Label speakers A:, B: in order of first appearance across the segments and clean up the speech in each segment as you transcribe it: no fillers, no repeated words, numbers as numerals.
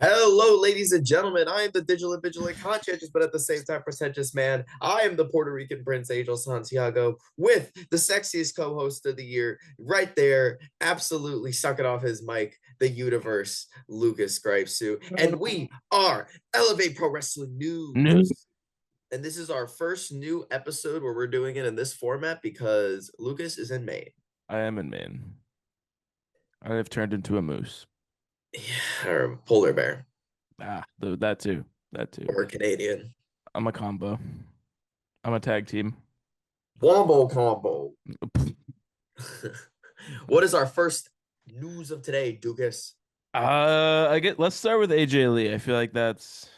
A: Hello, ladies and gentlemen. I am the vigilant, conscientious, but at the same time pretentious man. I am the Puerto Rican Prince Angel Santiago with the sexiest co-host of the year right there, absolutely sucking off his mic, the universe, Lucas Gripesu. And we are Elevate Pro Wrestling
B: No,
A: News. And this is our first new episode where we're doing it in this format because Lucas is in Maine.
B: I am in Maine. I have turned into a moose.
A: Or polar bear.
B: That too. That too.
A: Or Canadian.
B: I'm a combo. I'm a tag team.
A: Wombo combo. What is our first news of today, Dukas?
B: Let's start with AJ Lee. I feel like that's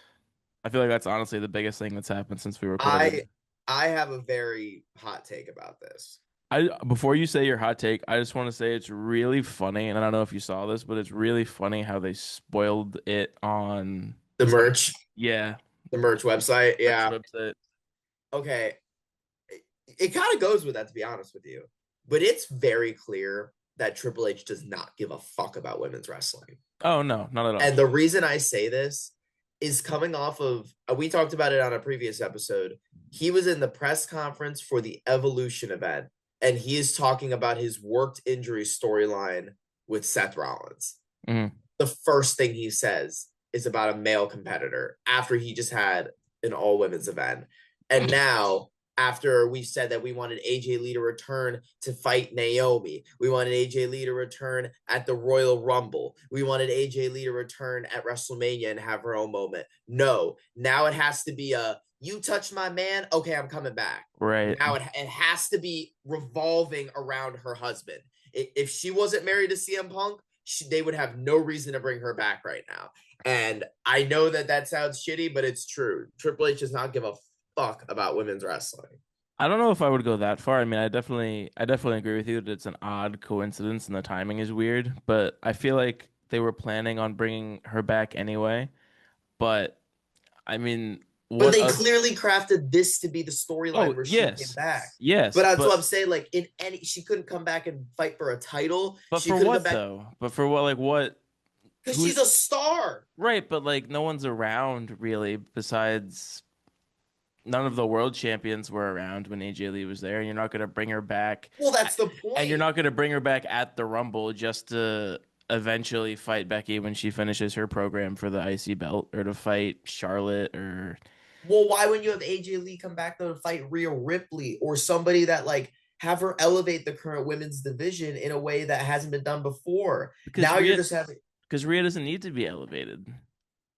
B: honestly the biggest thing that's happened since we recorded.
A: I I have a very hot take about this.
B: I Before you say your hot take, I just want to say it's really funny, and I don't know if you saw this, but it's really funny how they spoiled it on
A: The
B: some,
A: merch,
B: yeah,
A: the merch website.
B: merch
A: Yeah.
B: website.
A: Okay. It kind of goes with that, to be honest with you. But it's very clear that Triple H does not give a fuck about women's wrestling.
B: Oh no, not at all.
A: And the reason I say this is coming off of, we talked about it on a previous episode. He was in the press conference for the Evolution event, and he is talking about his worked injury storyline with Seth Rollins.
B: Mhm.
A: The first thing he says is about a male competitor after he just had an all women's event. And now, after we said that we wanted AJ Lee to return to fight Naomi, we wanted AJ Lee to return at the Royal Rumble, we wanted AJ Lee to return at WrestleMania and have her own moment. No, now it has to be a you touched my man. Okay, I'm coming back.
B: Right.
A: Now it has to be revolving around her husband. If she wasn't married to CM Punk, they would have no reason to bring her back right now. And I know that that sounds shitty, but it's true. Triple H does not give a fuck about women's wrestling.
B: I don't know if I would go that far. I mean, I definitely agree with you that it's an odd coincidence and the timing is weird, but I feel like they were planning on bringing her back anyway. But I mean,
A: But
B: what
A: they
B: other?
A: clearly crafted this to be the storyline
B: Oh,
A: where she came
B: yes.
A: back. But
B: Yes,
A: that's what I'm saying. Like in any, she couldn't come back and fight for a title.
B: but
A: She
B: for
A: couldn't come
B: what
A: back
B: though? But for what, like what?
A: because
B: Who's
A: she's a star.
B: right, but like no one's around really besides none of the world champions were around when AJ Lee was there, and you're not going to bring her back,
A: Well, that's the
B: and you're
A: point.
B: not going to bring her back at the Rumble just to eventually fight Becky when she finishes her program for the IC belt, or to fight Charlotte, or
A: Well, why wouldn't you have AJ Lee come back though to fight Rhea Ripley or somebody that like have her elevate the current women's division in a way that hasn't been done before?
B: because
A: Now you're
B: Rhea
A: just having
B: because Rhea doesn't need to be elevated.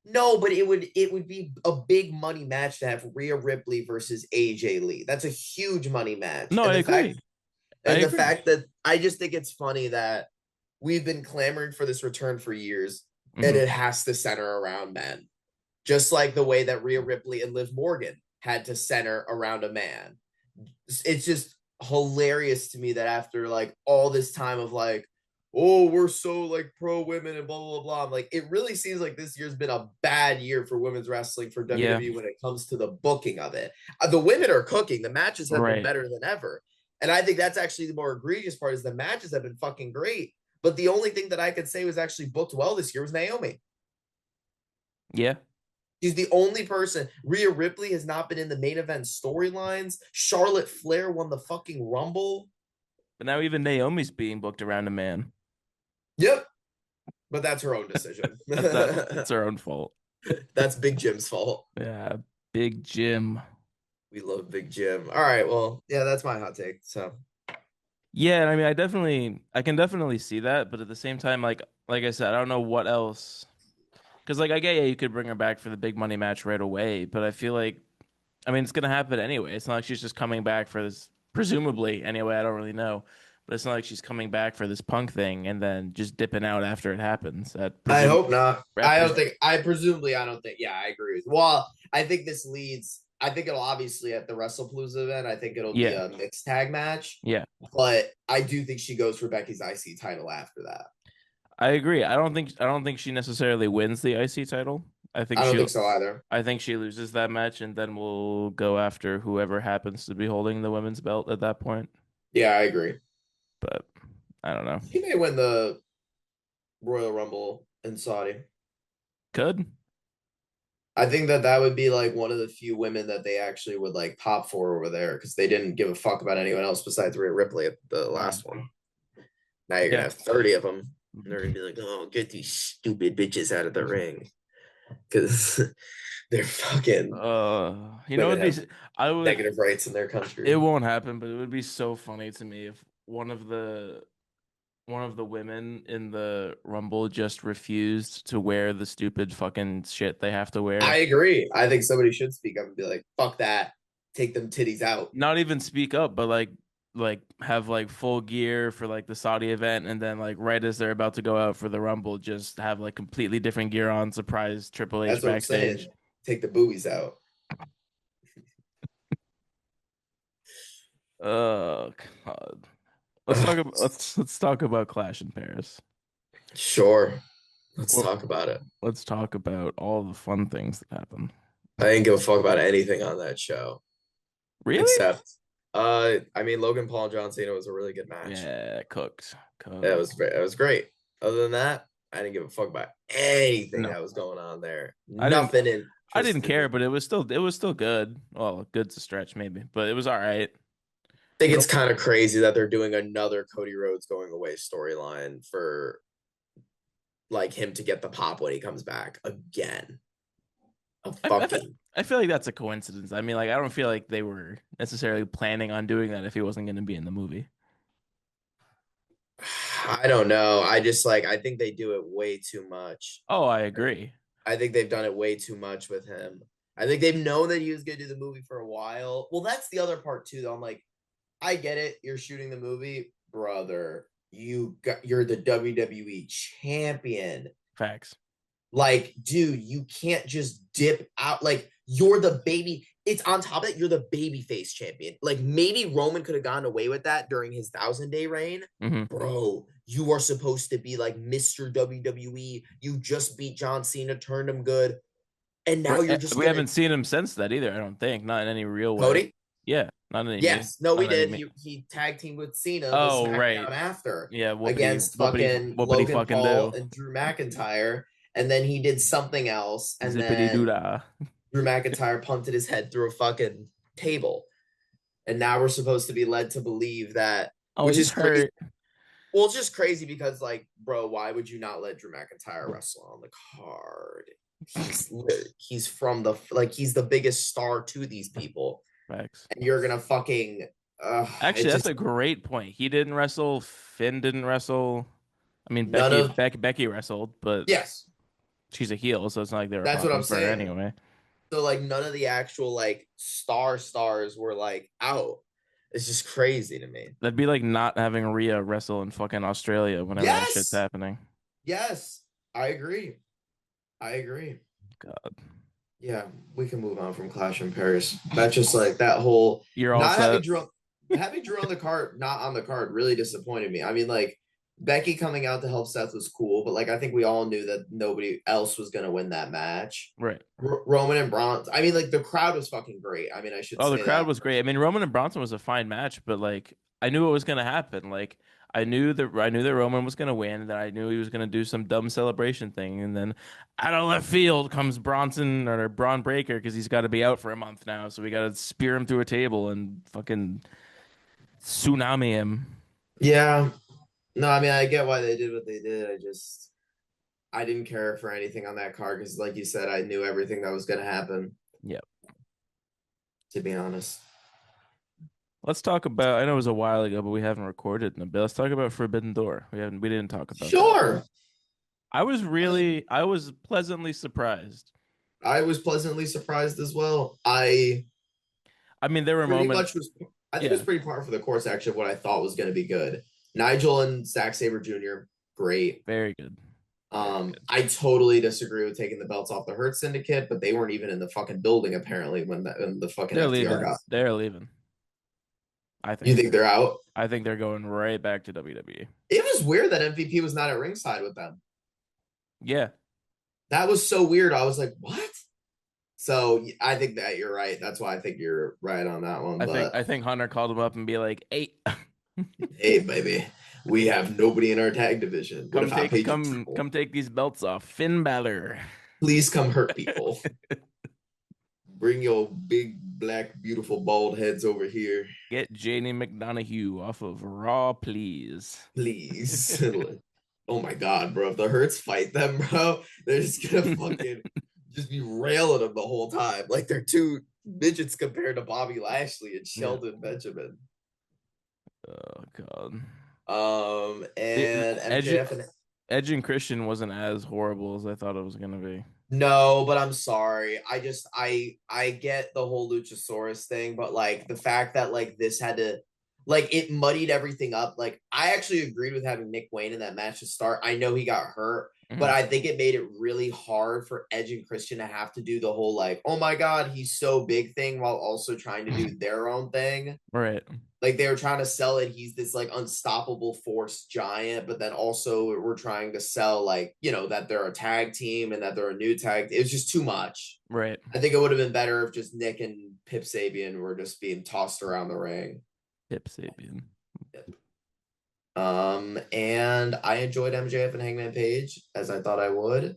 A: no, but it would be a big money match to have Rhea Ripley versus AJ Lee. That's a huge money match.
B: No, I agree. I
A: And the
B: agree.
A: fact that I just think it's funny that we've been clamoring for this return for years and
B: Hmm.
A: it has to center around men. Just like the way that Rhea Ripley and Liv Morgan had to center around a man. It's just hilarious to me that after like all this time of like, oh, we're so like pro women and blah blah blah. I'm like, it really seems like this year's been a bad year for women's wrestling for
B: Yeah,
A: WWE when it comes to the booking of it. The women are cooking. The matches have been
B: right.
A: better than ever. And I think that's actually the more egregious part is the matches have been fucking great. But the only thing that I could say was actually booked well this year was Naomi.
B: Yeah,
A: She's the only person. Rhea Ripley has not been in the main event storylines. Charlotte Flair won the fucking Rumble.
B: but now even Naomi's being booked around a man.
A: Yep. But that's her own decision.
B: That's her own fault.
A: That's Big Jim's fault.
B: Yeah, Big Jim.
A: We love Big Jim. All right. Well, yeah, that's my hot take. So
B: Yeah, I mean, I can definitely see that, but at the same time, like I said, I don't know what else. Because like I get, yeah, you could bring her back for the big money match right away, but I feel like, I mean, it's gonna happen anyway. It's not like she's just coming back for this, presumably anyway. I don't really know, but it's not like she's coming back for this Punk thing and then just dipping out after it happens. That
A: I
B: presume
A: hope not.
B: that
A: I don't
B: pres
A: think, I don't think, yeah, I agree with you. Well, I think this leads, I think it'll obviously at the Wrestlepalooza event, I think it'll be
B: yeah,
A: a mixed tag match,
B: yeah,
A: but I do think she goes for Becky's IC title after that.
B: I agree. I don't think she necessarily wins the IC title. I think
A: I don't
B: she
A: think so either.
B: I think she loses that match, and then we'll go after whoever happens to be holding the women's belt at that point.
A: Yeah, I agree.
B: But I don't know.
A: She may win the Royal Rumble in Saudi.
B: Could.
A: I think that would be like one of the few women that they actually would like pop for over there because they didn't give a fuck about anyone else besides Rhea Ripley at the last one. Now you're gonna
B: Yeah.
A: have 30 of them. And they're gonna be like, "Oh, get these stupid bitches out of the ring," because they're fucking
B: You know,
A: women
B: it'd be.
A: have
B: I would.
A: negative rights in their
B: It
A: country.
B: won't happen, but it would be so funny to me if one of the women in the Rumble just refused to wear the stupid fucking shit they have to
A: I
B: wear.
A: agree. I think somebody should speak up and be like, "Fuck that, take them titties out."
B: Not even speak up, but like have like full gear for like the Saudi event, and then like right as they're about to go out for the Rumble, just have like completely different gear on, surprise Triple H
A: That's what I'm saying.
B: backstage.
A: Take the boobies out.
B: Oh God. Let's talk about Clash in Paris.
A: Sure, let's
B: Well,
A: talk about it.
B: let's talk about all the fun things that happened.
A: I didn't give a fuck about anything on that show
B: Really?
A: except, I mean, Logan Paul and John Cena was a really good match.
B: Yeah, cooked.
A: That
B: Cooked.
A: was great. That was great. Other than that, I didn't give a fuck about anything
B: No,
A: that was going on there.
B: I didn't.
A: Nothing
B: I didn't
A: interested me.
B: care, but it was still good. Well, good's a stretch maybe, but it was all right.
A: I think
B: No,
A: it's kind of crazy that they're doing another Cody Rhodes going away storyline for like him to get the pop when he comes back again. A fucking
B: I feel like that's a coincidence. I mean, like I don't feel like they were necessarily planning on doing that if he wasn't going to be in the movie.
A: I don't know. I just like I think they do it way too much.
B: Oh, I agree.
A: I think they've done it way too much with him. I think they've known that he was gonna do the movie for a while. Well, that's the other part too, though. I'm like, I get it. You're shooting the movie, brother. You're the WWE champion.
B: Facts.
A: Like, dude, you can't just dip out. Like, you're the baby. It's on top of it, you're the baby face champion. Like, maybe Roman could have gotten away with that during his 1,000-day reign.
B: Hmm.
A: Bro, you are supposed to be like Mr. WWE. You just beat John Cena, turned him good. And now you're just
B: We
A: gonna
B: haven't seen him since that either. I don't think, not in any real way.
A: Cody?
B: Yeah, not any me.
A: Yes. No, we
B: Not any
A: did.
B: me.
A: He tag teamed with Cena the
B: Oh,
A: SmackDown
B: right.
A: after
B: Yeah,
A: against fucking Logan
B: fucking
A: Paul
B: do.
A: and Drew McIntyre. And then he did something else. And
B: Zippity doo
A: then
B: dah.
A: Drew McIntyre punted his head through a fucking table. And now we're supposed to be led to believe that,
B: Oh,
A: which
B: he's
A: is crazy.
B: hurt.
A: Well, it's just crazy because, like, bro, why would you not let Drew McIntyre wrestle on the card? He's from the like he's the biggest star to these people,
B: Facts.
A: and you're gonna fucking
B: Actually,
A: it
B: that's
A: just
B: a great point. He didn't wrestle. Finn didn't wrestle. I mean,
A: none of
B: Becky wrestled, but
A: yes,
B: she's a heel, so it's not like they were
A: that's what I'm
B: popping for her
A: saying.
B: anyway.
A: So like none of the actual like stars were like out. It's just crazy to me.
B: That'd be like not having Rhea wrestle in fucking Australia whenever that shit's
A: Yes,
B: happening.
A: yes, I agree. I agree.
B: God,
A: Yeah, we can move on from Clash in Paris. That's just like that whole
B: you're all
A: not
B: set.
A: having Drew on the card, not on the card, really disappointed me. I mean, like Becky coming out to help Seth was cool, but like I think we all knew that nobody else was gonna win that match.
B: Right.
A: Roman and Braun. I mean, like the crowd was fucking great. I mean, I should
B: Oh, the
A: say
B: crowd
A: that.
B: was great. I mean, Roman and Bronson was a fine match, but like I knew what was gonna happen. Like I knew that Roman was gonna win, and that I knew he was gonna do some dumb celebration thing, and then out of left field comes Bronson or Braun Breaker because he's got to be out for a month now, so we got to spear him through a table and fucking tsunami him.
A: Yeah. No, I mean, I get why they did what they did. I didn't care for anything on that card because, like you said, I knew everything that was gonna happen.
B: Yeah.
A: To be honest.
B: Let's talk about. I know it was a while ago, but we haven't recorded in a bit. Let's talk about Forbidden Door. We didn't talk about that.
A: Sure.
B: I was pleasantly surprised.
A: I was pleasantly surprised as well.
B: I mean, there were
A: pretty
B: moments.
A: much was I think it
B: Yeah,
A: was pretty par for the course actually of what I thought was going to be good. Nigel and Zack Sabre Jr. great.
B: very good.
A: I totally disagree with taking the belts off the Hurt Syndicate, but they weren't even in the fucking building apparently when the fucking
B: They're
A: FTR
B: leaving.
A: got.
B: They're leaving.
A: You think they're out?
B: I think they're going right back to WWE.
A: It was weird that MVP was not at ringside with them.
B: Yeah.
A: That was so weird. I was like, what? So I think that you're right. That's why I think you're right on that one. But
B: I think Hunter called him up and be like, "Hey,
A: hey, baby, we have nobody in our tag division. What if I paid you triple?
B: come take these belts off, Finn Balor."
A: Please come hurt people. Bring your big, black, beautiful, bald heads over here.
B: Get Janie McDonough off of Raw, please.
A: Please. Oh my God, bro. If the Hurts fight them, bro, they're just gonna fucking just be railing them the whole time. Like they're two midgets compared to Bobby Lashley and
B: Yeah.
A: Shelton Benjamin.
B: Oh God.
A: And MJF and
B: Edge and Christian wasn't as horrible as I thought it was gonna be.
A: no, but I'm sorry. I get the whole Luchasaurus thing, but like the fact that like this had to like it muddied everything up. Like I actually agreed with having Nick Wayne in that match to start. I know he got hurt, but I think it made it really hard for Edge and Christian to have to do the whole like, oh my God, he's so big thing while also trying to do their own thing.
B: Right.
A: Like they were trying to sell it, he's this like unstoppable force giant, but then also we're trying to sell like, you know, that they're a tag team and that they're a new tag. It was just too much.
B: Right.
A: I think it would have been better if just Nick and Pip Sabian were just being tossed around the ring.
B: Pip Sabian.
A: Yep. And I enjoyed MJF and Hangman Page as I thought I would.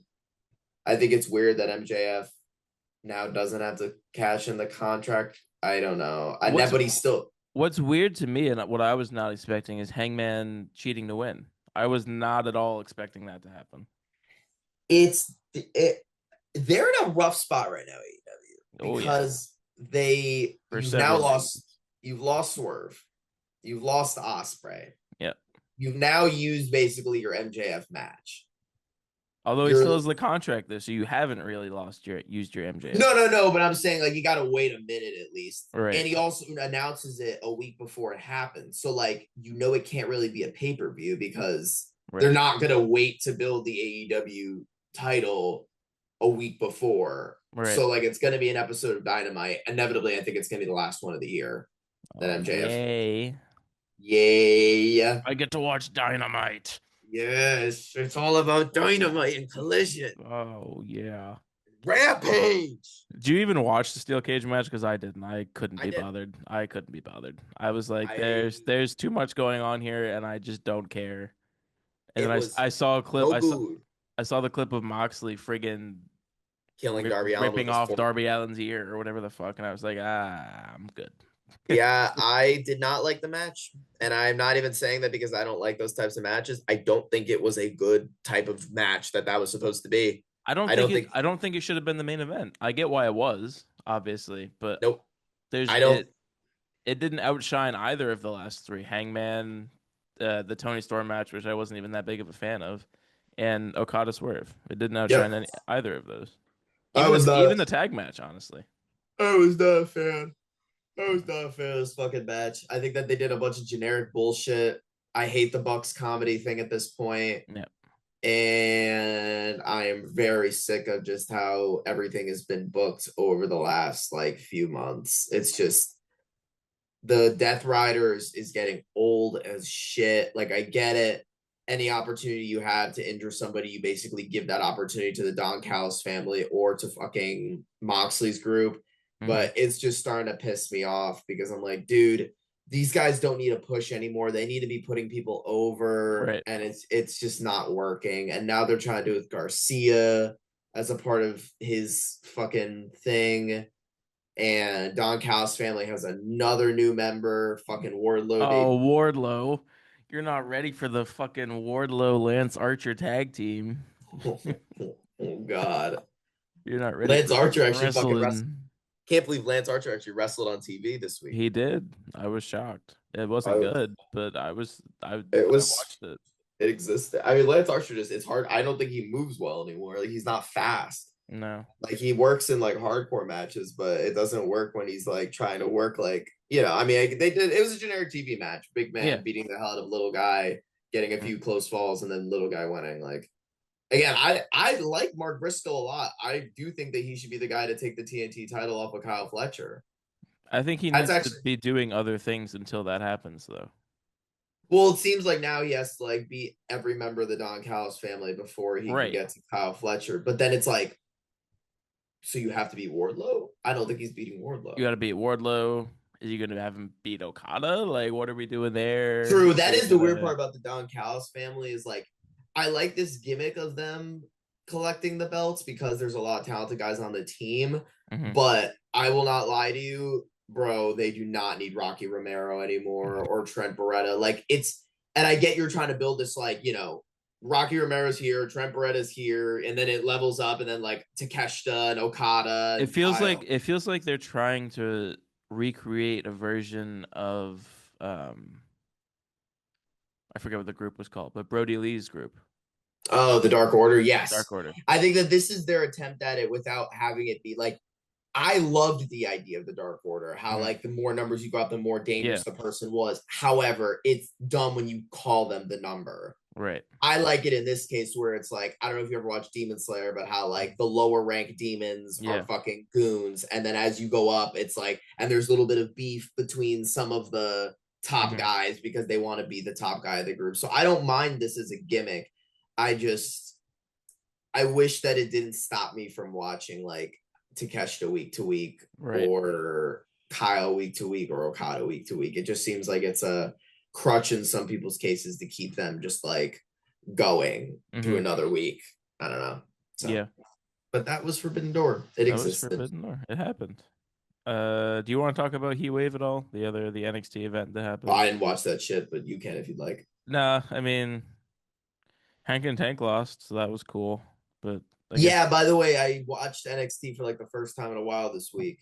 A: I think it's weird that MJF now doesn't have to cash in the contract. I don't know. But he's still.
B: What's weird to me and what I was not expecting is Hangman cheating to win. I was not at all expecting that to happen.
A: They're in a rough spot right now, AEW, because you've lost Swerve, you've lost Ospreay.
B: Yeah.
A: You've now used basically your MJF match.
B: Although he still has the contract there, so you haven't really used your MJF.
A: No, but I'm saying like you got to wait a minute at least.
B: Right.
A: And he also announces it a week before it happens. So like, you know, it can't really be a pay-per-view because they're not going to wait to build the AEW title a week before. Right. So like, it's going to be an episode of Dynamite. Inevitably, I think it's going to be the last one of the year. That MJF. Yay.
B: I get to watch Dynamite.
A: Yes, it's all about Dynamite and Collision.
B: Oh, yeah.
A: Rampage!
B: Did you even watch the Steel Cage match? Because I didn't. I couldn't be bothered. I was like, there's too much going on here, and I just don't care. And then I saw a clip. I saw the clip of Moxley friggin'
A: killing Darby Allin,
B: ripping off Darby Allin's ear or whatever the fuck, and I was like, I'm good.
A: Yeah, I did not like the match, and I'm not even saying that because I don't like those types of matches. I don't think it was a good type of match that was supposed to be.
B: I don't think it should have been the main event. I get why it was, obviously, but
A: nope.
B: It didn't outshine either of the last three. Hangman, the Tony Storm match, which I wasn't even that big of a fan of, and Okada Swerve. It didn't outshine either of those. Even the tag match, honestly.
A: I was not a fan. I was not a fan of this fucking match. I think that they did a bunch of generic bullshit. I hate the Bucks comedy thing at this point.
B: Yeah.
A: And I am very sick of just how everything has been booked over the last like few months. It's just the Death Riders is getting old as shit. Like, I get it. Any opportunity you have to injure somebody, you basically give that opportunity to the Don Callis family or to fucking Moxley's group. But it's just starting to piss me off because I'm like, dude, these guys don't need a push anymore. They need to be putting people over, and it's just not working. And now they're trying to do it with Garcia as a part of his fucking thing. And Don Callis' family has another new member, fucking Wardlow.
B: Oh, Wardlow. You're not ready for the fucking Wardlow-Lance Archer tag team.
A: Oh, God.
B: You're not ready.
A: Lance Archer actually fucking wrestled. Can't believe Lance Archer actually wrestled on TV this week.
B: He did. I was shocked. It wasn't good, but I watched it.
A: It existed. I mean, Lance Archer it's hard. I don't think he moves well anymore. Like, he's not fast.
B: No.
A: Like, he works in like hardcore matches, but it doesn't work when he's like trying to work like, you know, I mean, it was a generic TV match. Big man beating the hell out of little guy, getting a few close falls, and then little guy winning. Like, again, I like Mark Briscoe a lot. I do think that he should be the guy to take the TNT title off of Kyle Fletcher.
B: I think he needs to be doing other things until that happens, though.
A: Well, it seems like now he has to like beat every member of the Don Callis family before he can get to Kyle Fletcher. But then it's like, so you have to beat Wardlow? I don't think he's beating Wardlow.
B: You got to beat Wardlow. Is he going to have him beat Okada? Like, what are we doing there?
A: True. That is the weird part about the Don Callis family is like, I like this gimmick of them collecting the belts because there's a lot of talented guys on the team.
B: Mm-hmm.
A: But I will not lie to you, bro. They do not need Rocky Romero anymore or Trent Beretta. Like and I get you're trying to build this like Rocky Romero's here, Trent Beretta's here, and then it levels up, and then like Takeshita and Okada and Kyle.
B: It feels like they're trying to recreate a version of I forget what the group was called, but Brody Lee's group.
A: Oh, the Dark Order, yes.
B: Dark Order.
A: I think that this is their attempt at it without having it be like. I loved the idea of the Dark Order, how like the more numbers you got, the more dangerous the person was. However, it's dumb when you call them the number.
B: Right.
A: I like it in this case where it's like, I don't know if you ever watched Demon Slayer, but how like the lower rank demons are fucking goons. And then as you go up, it's like, and there's a little bit of beef between some of the top guys because they want to be the top guy of the group. So I don't mind this as a gimmick. I wish that it didn't stop me from watching like Takeshita week to week or Kyle week to week or Okada week to week. It just seems like it's a crutch in some people's cases to keep them just like going to another week. I don't know. So, but that was Forbidden Door. It existed.
B: Forbidden Door. It happened. Do you want to talk about Heat Wave at all? The NXT event that happened.
A: I didn't watch that shit, but you can if you'd like.
B: Nah, I mean, Hank and Tank lost, so that was cool. But
A: by the way, I watched NXT for like the first time in a while this week.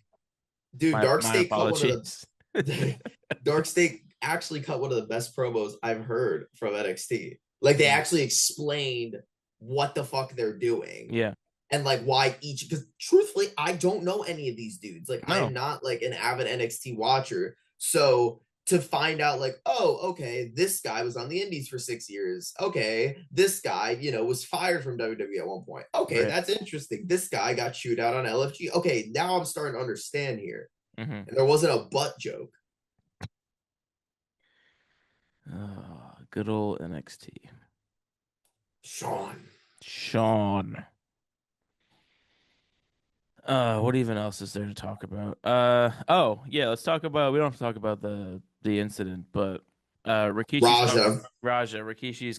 A: Dude, Dark State cut one of the Dark State actually cut one of the best promos I've heard from NXT. Like they actually explained what the fuck they're doing.
B: Yeah.
A: And like why each, because truthfully, I don't know any of these dudes. Like I'm not like an avid NXT watcher. So to find out like, oh, okay, this guy was on the indies for 6 years. Okay, this guy, was fired from WWE at one point. Okay, that's interesting. This guy got chewed out on LFG. Okay, now I'm starting to understand here. And there wasn't a butt joke.
B: Good old NXT.
A: Sean.
B: What even else is there to talk about? Let's talk about. We don't have to talk about the incident, but Rikishi's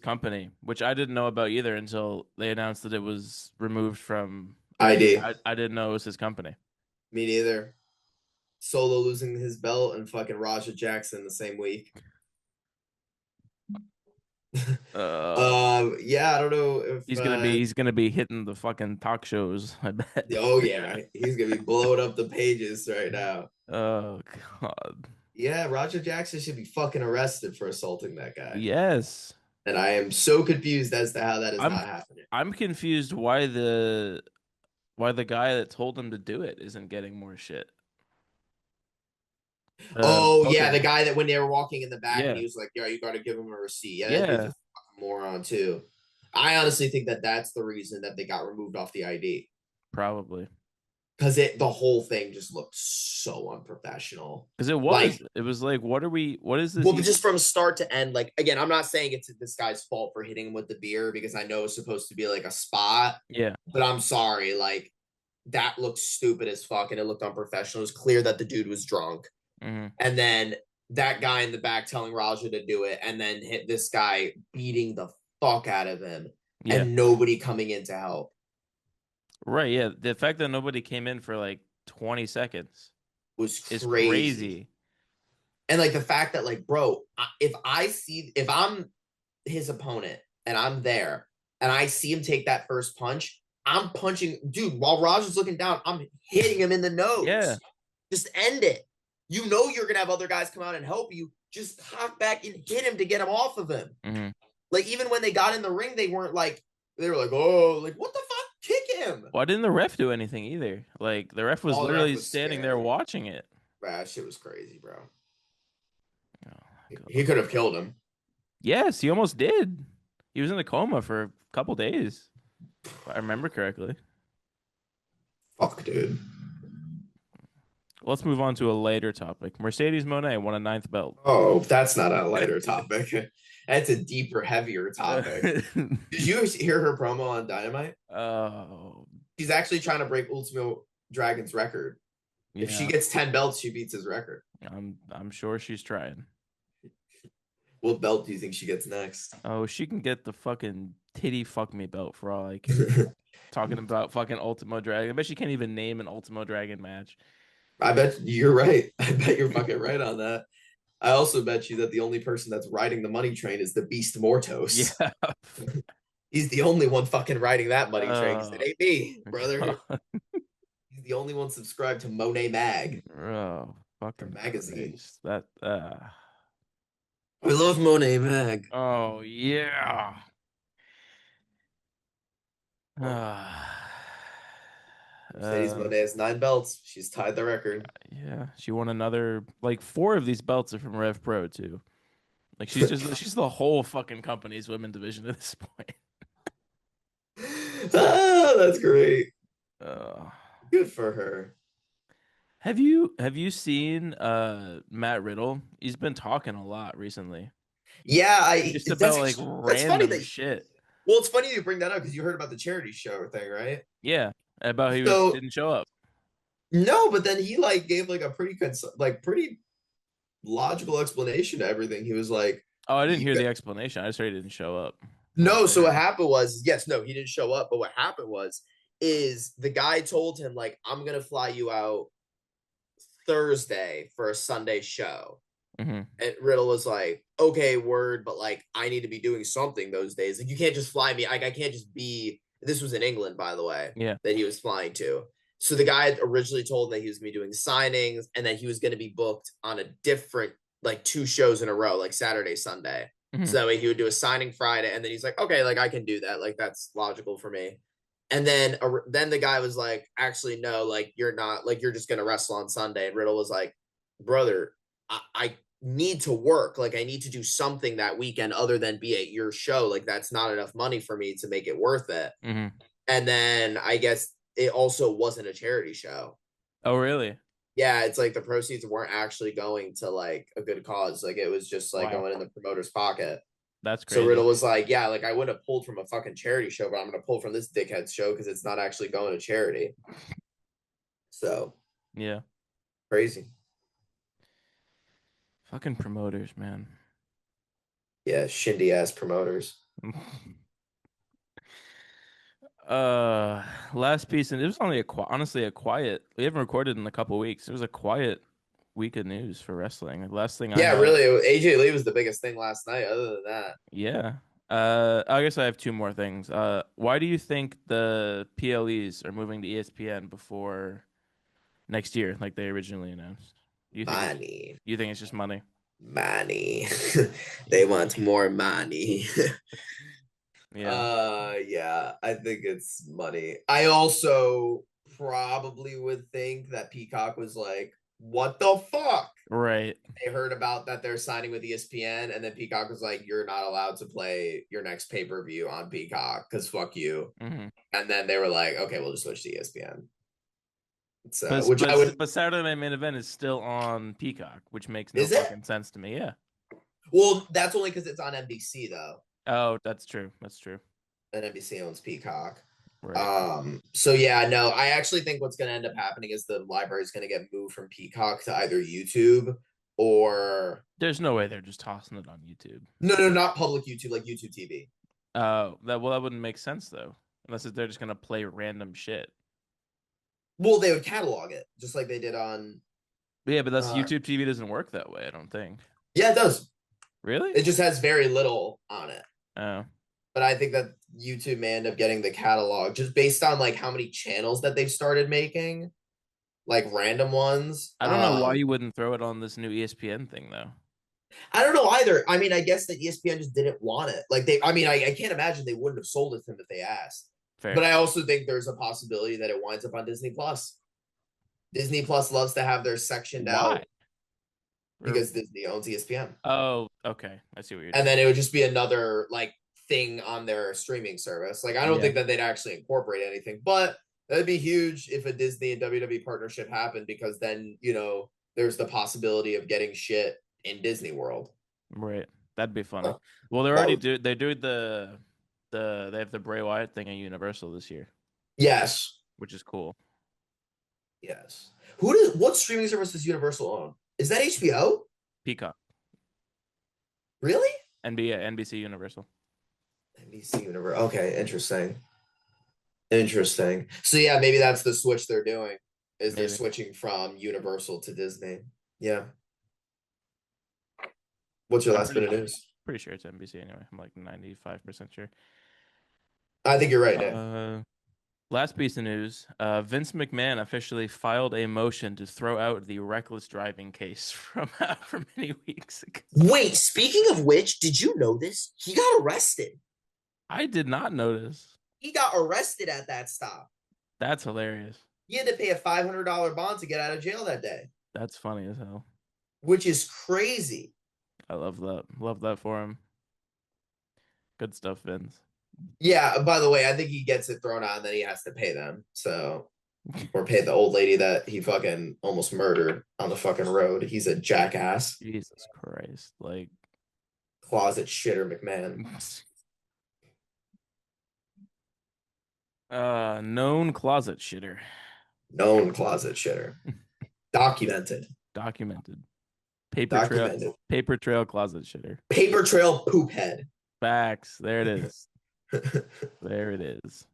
B: company, which I didn't know about either until they announced that it was removed from
A: ID.
B: I didn't know it was his company.
A: Me neither. Solo losing his belt and fucking Raja Jackson the same week. I don't know if
B: he's gonna be hitting the fucking talk shows, I bet.
A: Oh yeah, he's gonna be blowing up the pages right now.
B: Oh god.
A: Yeah, Raja Jackson should be fucking arrested for assaulting that guy.
B: Yes.
A: And I am so confused as to how that is not happening.
B: I'm confused why the guy that told him to do it isn't getting more shit.
A: The guy that when they were walking in the back and he was like, "Yeah, you got to give him a receipt." Yeah, he's a fucking moron too. I honestly think that that's the reason that they got removed off the ID.
B: Probably
A: because the whole thing just looked so unprofessional.
B: Because it was like, what is this?
A: Well, just from start to end, like again, I'm not saying it's this guy's fault for hitting him with the beer because I know it's supposed to be like a spot.
B: Yeah,
A: but I'm sorry, like that looked stupid as fuck and it looked unprofessional. It was clear that the dude was drunk. And then that guy in the back telling Raja to do it, and then hit this guy beating the fuck out of him, and nobody coming in to help.
B: Right, yeah. The fact that nobody came in for like 20 seconds
A: is crazy. And like the fact that like, bro, if I'm his opponent and I'm there and I see him take that first punch, I'm punching, dude, while Raja's looking down, I'm hitting him in the nose.
B: Yeah.
A: Just end it. You know you're gonna have other guys come out and help you. Just hop back and hit him to get him off of him. Like even when they got in the ring, they were like, oh, like what the fuck? Kick him.
B: Why didn't the ref do anything either? Like the ref was literally standing there watching it.
A: That shit was crazy, bro. He could have killed him.
B: Yes, he almost did. He was in a coma for a couple days, if I remember correctly.
A: Fuck, dude.
B: Let's move on to a lighter topic. Mercedes Moné won a 9th belt.
A: Oh, that's not a lighter topic. That's a deeper, heavier topic. Did you hear her promo on Dynamite?
B: Oh.
A: She's actually trying to break Ultimo Dragon's record. Yeah. If she gets 10 belts, she beats his record.
B: I'm sure she's trying.
A: What belt do you think she gets next?
B: Oh, she can get the fucking titty fuck me belt for all I care. Talking about fucking Ultimo Dragon. I bet she can't even name an Ultimo Dragon match.
A: I bet you're right. I bet you're fucking right on that. I also bet you that the only person that's riding the money train is the Beast Mortos.
B: Yeah.
A: He's the only one fucking riding that money train. 'Cause
B: Oh,
A: it ain't me, brother.
B: God.
A: He's the only one subscribed to Monet Mag,
B: Oh,
A: or
B: fucking
A: magazine.
B: Christ. That
A: I love Monet Mag.
B: oh yeah.
A: Well,
B: Ah.
A: Mercedes Monet has 9 belts. She's tied the record.
B: Yeah, she won another like 4 of these belts are from Rev Pro too. Like she's the whole fucking company's women division at this point.
A: That's great.
B: Uh,
A: Good for her.
B: have you seen Matt Riddle? He's been talking a lot recently.
A: Yeah,
B: Just about like
A: that's funny
B: random
A: that
B: shit.
A: well, it's funny you bring that up because you heard about the charity show thing, right?
B: Yeah, about he was
A: So
B: didn't show up.
A: no, but then he like gave like a pretty logical explanation to everything. He was like,
B: Oh, I didn't
A: you
B: hear
A: got,
B: the explanation. I just heard he didn't show up.
A: no. So what happened was, yes, no, he didn't show up. But what happened was, is the guy told him like, I'm gonna fly you out Thursday for a Sunday show.
B: Mm-hmm.
A: And Riddle was like, okay, word, but like I need to be doing something those days. Like you can't just fly me. Like I can't just be. This was in England, by the way,
B: Yeah.
A: that he was flying to. So the guy originally told him that he was gonna be doing signings and that he was gonna be booked on a different like 2 shows in a row, like Saturday, Sunday.
B: Mm-hmm.
A: So that way he would do a signing Friday, and then he's like, okay, like I can do that. Like that's logical for me. And then the guy was like, actually, no, like you're not, like you're just gonna wrestle on Sunday. And Riddle was like, brother, I need to work. Like I need to do something that weekend other than be at your show. Like that's not enough money for me to make it worth it.
B: Mm-hmm.
A: And then I guess it also wasn't a charity show.
B: Oh, really?
A: Yeah, it's like the proceeds weren't actually going to like a good cause. Like it was just like
B: Wow.
A: going in the promoter's pocket.
B: That's
A: So
B: crazy.
A: Riddle was like, yeah, like I would have pulled from a fucking charity show, but I'm gonna pull from this dickhead show because it's not actually going to charity. So
B: Yeah.
A: crazy.
B: Fucking promoters, man.
A: Yeah, shindy ass promoters.
B: Last piece, and it was only honestly a quiet. We haven't recorded in a couple weeks. It was a quiet week of news for wrestling. The last thing I
A: Yeah,
B: had,
A: really. AJ Lee was the biggest thing last night. Other than that,
B: yeah. I guess I have 2 more things. Why do you think the PLEs are moving to ESPN before next year, like they originally announced?
A: money,
B: You think it's just money?
A: money. They want more money.
B: Yeah.
A: Yeah, I think it's money. I also probably would think that Peacock was like, what the fuck?
B: Right.
A: They heard about that they're signing with ESPN, and then Peacock was like, you're not allowed to play your next pay-per-view on Peacock because fuck you.
B: Mm-hmm.
A: And then they were like, okay, we'll just switch to ESPN. So,
B: But Saturday Night Main Event is still on Peacock, which makes no
A: Is it?
B: fucking sense to me. Yeah.
A: Well, that's only because it's on NBC though,
B: Oh, that's true. That's true.
A: and NBC owns Peacock.
B: Right.
A: So yeah, no, I actually think what's going to end up happening is the library is going to get moved from Peacock to either YouTube or
B: There's no way they're just tossing it on YouTube.
A: no, not public YouTube, like YouTube TV.
B: That wouldn't make sense though, unless they're just gonna play random shit.
A: Well, they would catalog it just like they did on.
B: Yeah, but that's YouTube TV doesn't work that way. I don't think.
A: Yeah, it does.
B: Really?
A: It just has very little on it.
B: Oh.
A: But I think that YouTube may end up getting the catalog just based on like how many channels that they've started making, like random ones.
B: I don't know why you wouldn't throw it on this new ESPN thing though.
A: I don't know either. I mean, I guess that ESPN just didn't want it. Like I can't imagine they wouldn't have sold it to them if they asked.
B: Fair.
A: But I also think there's a possibility that it winds up on Disney Plus. Disney Plus loves to have their sectioned out because Disney owns ESPN.
B: Oh, okay. I see what you're
A: And
B: doing.
A: then it would just be another like thing on their streaming service. Like I don't think that they'd actually incorporate anything, but that'd be huge if a Disney and WWE partnership happened because then, there's the possibility of getting shit in Disney World.
B: Right. That'd be funny. Well, they have the Bray Wyatt thing at Universal this year.
A: Yes.
B: Which is cool.
A: Yes. What streaming service does Universal own? Is that HBO?
B: Peacock.
A: Really?
B: NBC Universal.
A: NBC Universe. Okay, interesting. Interesting. So yeah, maybe that's the switch they're doing. Is they're
B: Maybe.
A: switching from Universal to Disney. Yeah. What's your
B: I'm
A: last bit of news?
B: pretty sure it's NBC anyway. I'm like 95% sure.
A: I think you're right, Dave.
B: Uh, Last piece of news. Vince McMahon officially filed a motion to throw out the reckless driving case from many weeks ago.
A: Wait, speaking of which, did you know this? He got arrested.
B: I did not notice.
A: He got arrested at that stop.
B: That's hilarious.
A: He had to pay a $500 bond to get out of jail that day,
B: That's funny as hell.
A: which is crazy.
B: I love that. Love that for him. Good stuff, Vince.
A: Yeah, by the way, I think he gets it thrown out and then he has to pay them. So, or pay the old lady that he fucking almost murdered on the fucking road. He's a jackass.
B: Jesus Christ. Like,
A: Closet shitter McMahon.
B: known closet shitter.
A: Known closet shitter. Documented.
B: Documented. Paper trail.
A: Documented.
B: Paper trail closet shitter.
A: Paper trail poop head.
B: Facts. There it is. There it is.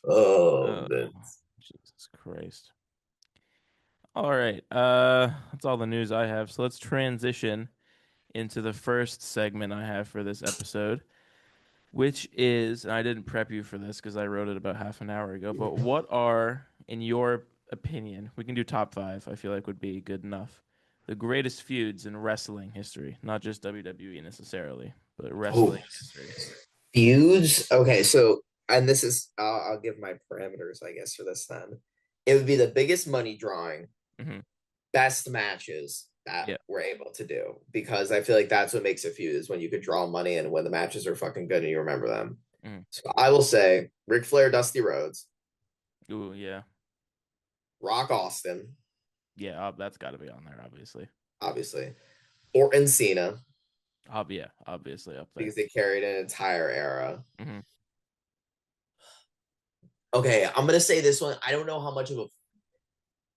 A: Oh, Vince.
B: Jesus Christ. All right. That's all the news I have. So let's transition into the first segment I have for this episode, which is, and I didn't prep you for this because I wrote it about half an hour ago, but what are, in your opinion, we can do top five, I feel like would be good enough, the greatest feuds in wrestling history, not just WWE necessarily, but wrestling history.
A: Feuds. Okay, so and this is I'll give my parameters, I guess, for this then. It would be the biggest money drawing,
B: Mm-hmm.
A: best matches that
B: Yeah.
A: we're able to do because I feel like that's what makes a feud is when you could draw money and when the matches are fucking good and you remember them.
B: Mm-hmm.
A: So I will say Ric Flair, Dusty Rhodes,
B: Ooh, yeah.
A: Rock Austin,
B: Yeah, that's got to be on there, obviously.
A: obviously, Orton Cena
B: Yeah, obviously up there.
A: because they carried an entire era.
B: Mm-hmm.
A: Okay, I'm gonna say this one. I don't know how much of a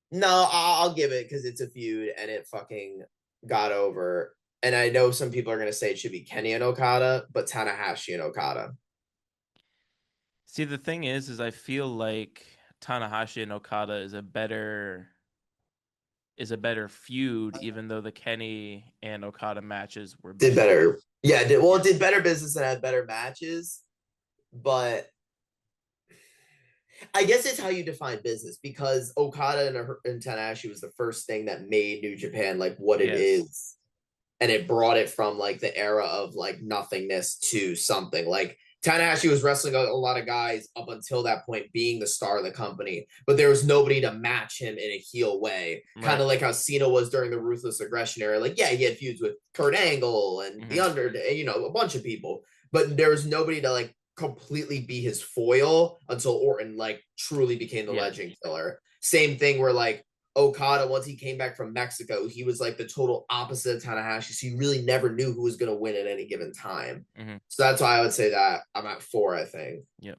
A: no, I'll give it because it's a feud and it fucking got over. And I know some people are gonna say it should be Kenny and Okada, but Tanahashi and Okada.
B: See, the thing is I feel like Tanahashi and Okada is a better feud, even though the Kenny and Okada matches were
A: Did
B: better.
A: better. Yeah,
B: Yeah.
A: it did better business and had better matches, but I guess it's how you define business because Okada and Tanahashi was the first thing that made New Japan like what it
B: Yes.
A: is. And it brought it from like the era of like nothingness to something. Like Tanahashi was wrestling a lot of guys up until that point, being the star of the company, but there was nobody to match him in a heel way. Kind
B: Right.
A: of like how Cena was during the Ruthless Aggression era. Like, yeah, he had feuds with Kurt Angle and
B: Mm-hmm.
A: the a bunch of people, but there was nobody to like completely be his foil until Orton like truly became the legend killer. Same thing where like Okada, once he came back from Mexico, he was like the total opposite of Tanahashi. So you really never knew who was going to win at any given time.
B: Mm-hmm.
A: So that's why I would say that I'm at 4, I think.
B: Yep.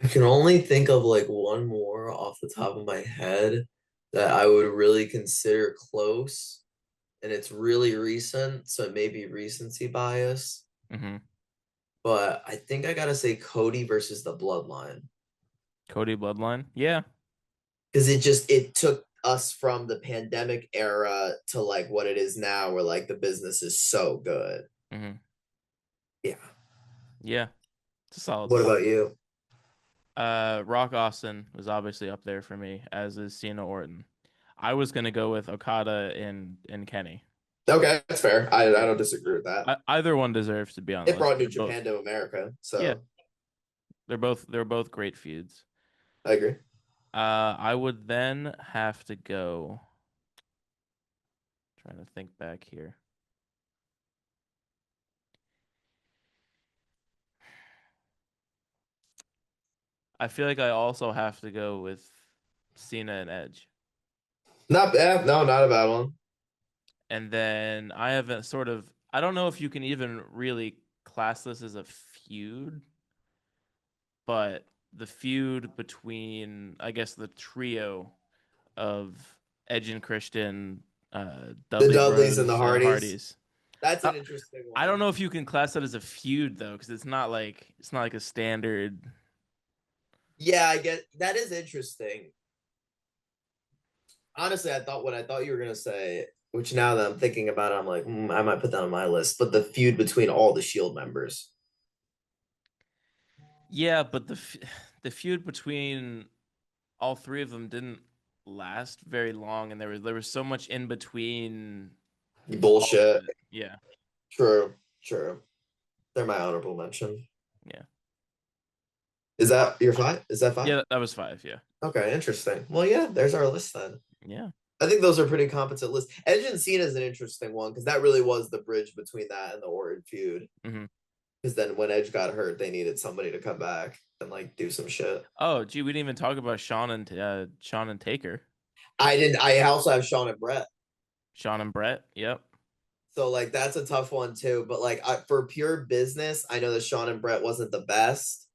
A: I can only think of like one more off the top of my head that I would really consider close. And it's really recent, so it may be recency bias.
B: Mm-hmm.
A: But I think I gotta say Cody versus the Bloodline.
B: Cody Bloodline. Yeah.
A: Because it took us from the pandemic era to like what it is now where like the business is so good.
B: Mm-hmm.
A: Yeah.
B: Yeah. It's a solid
A: What
B: pick.
A: about you?
B: Rock Austin was obviously up there for me, as is Cena Orton. I was gonna go with Okada and Kenny.
A: Okay, that's fair. I don't disagree with that.
B: Either one deserves to be on the
A: It
B: list.
A: brought New
B: They're both,
A: Japan to America,
B: yeah,
A: so
B: they're both great feuds.
A: I agree.
B: I would then have to go. Trying to think back here. I feel like I also have to go with Cena and Edge.
A: Not bad. No, not a bad one.
B: And then I have a sort of, I don't know if you can even really class this as a feud, but the feud between, I guess, the trio of Edge and Christian,
A: The
B: Dudley
A: Dudleys and the
B: Bros,
A: Hardys.
B: Hardys.
A: That's
B: I,
A: an interesting
B: I don't
A: one.
B: know if you can class that as a feud though, because it's not like a standard.
A: Yeah, I get that is interesting. Honestly, I thought you were gonna say, which now that I'm thinking about it, I'm like, I might put that on my list. But the feud between all the Shield members.
B: Yeah, but the feud between all three of them didn't last very long, and there was so much in between all of
A: Bullshit.
B: it. Yeah,
A: True, true. They're my honorable mention.
B: yeah,
A: Is that your five? Is that five?
B: yeah. That was five. Yeah,
A: Okay, interesting. Well, yeah, there's our list then.
B: yeah.
A: I think those are pretty competent lists. Edge and Cena is an interesting one because that really was the bridge between that and the Orton feud.
B: Hmm.
A: Because then when Edge got hurt, they needed somebody to come back and like do some shit.
B: Oh, gee, we didn't even talk about Sean and Taker,
A: I didn't. I also have Sean and Brett.
B: Sean and Brett. Yep.
A: So like that's a tough one too. But like for pure business, I know that Sean and Brett wasn't the best.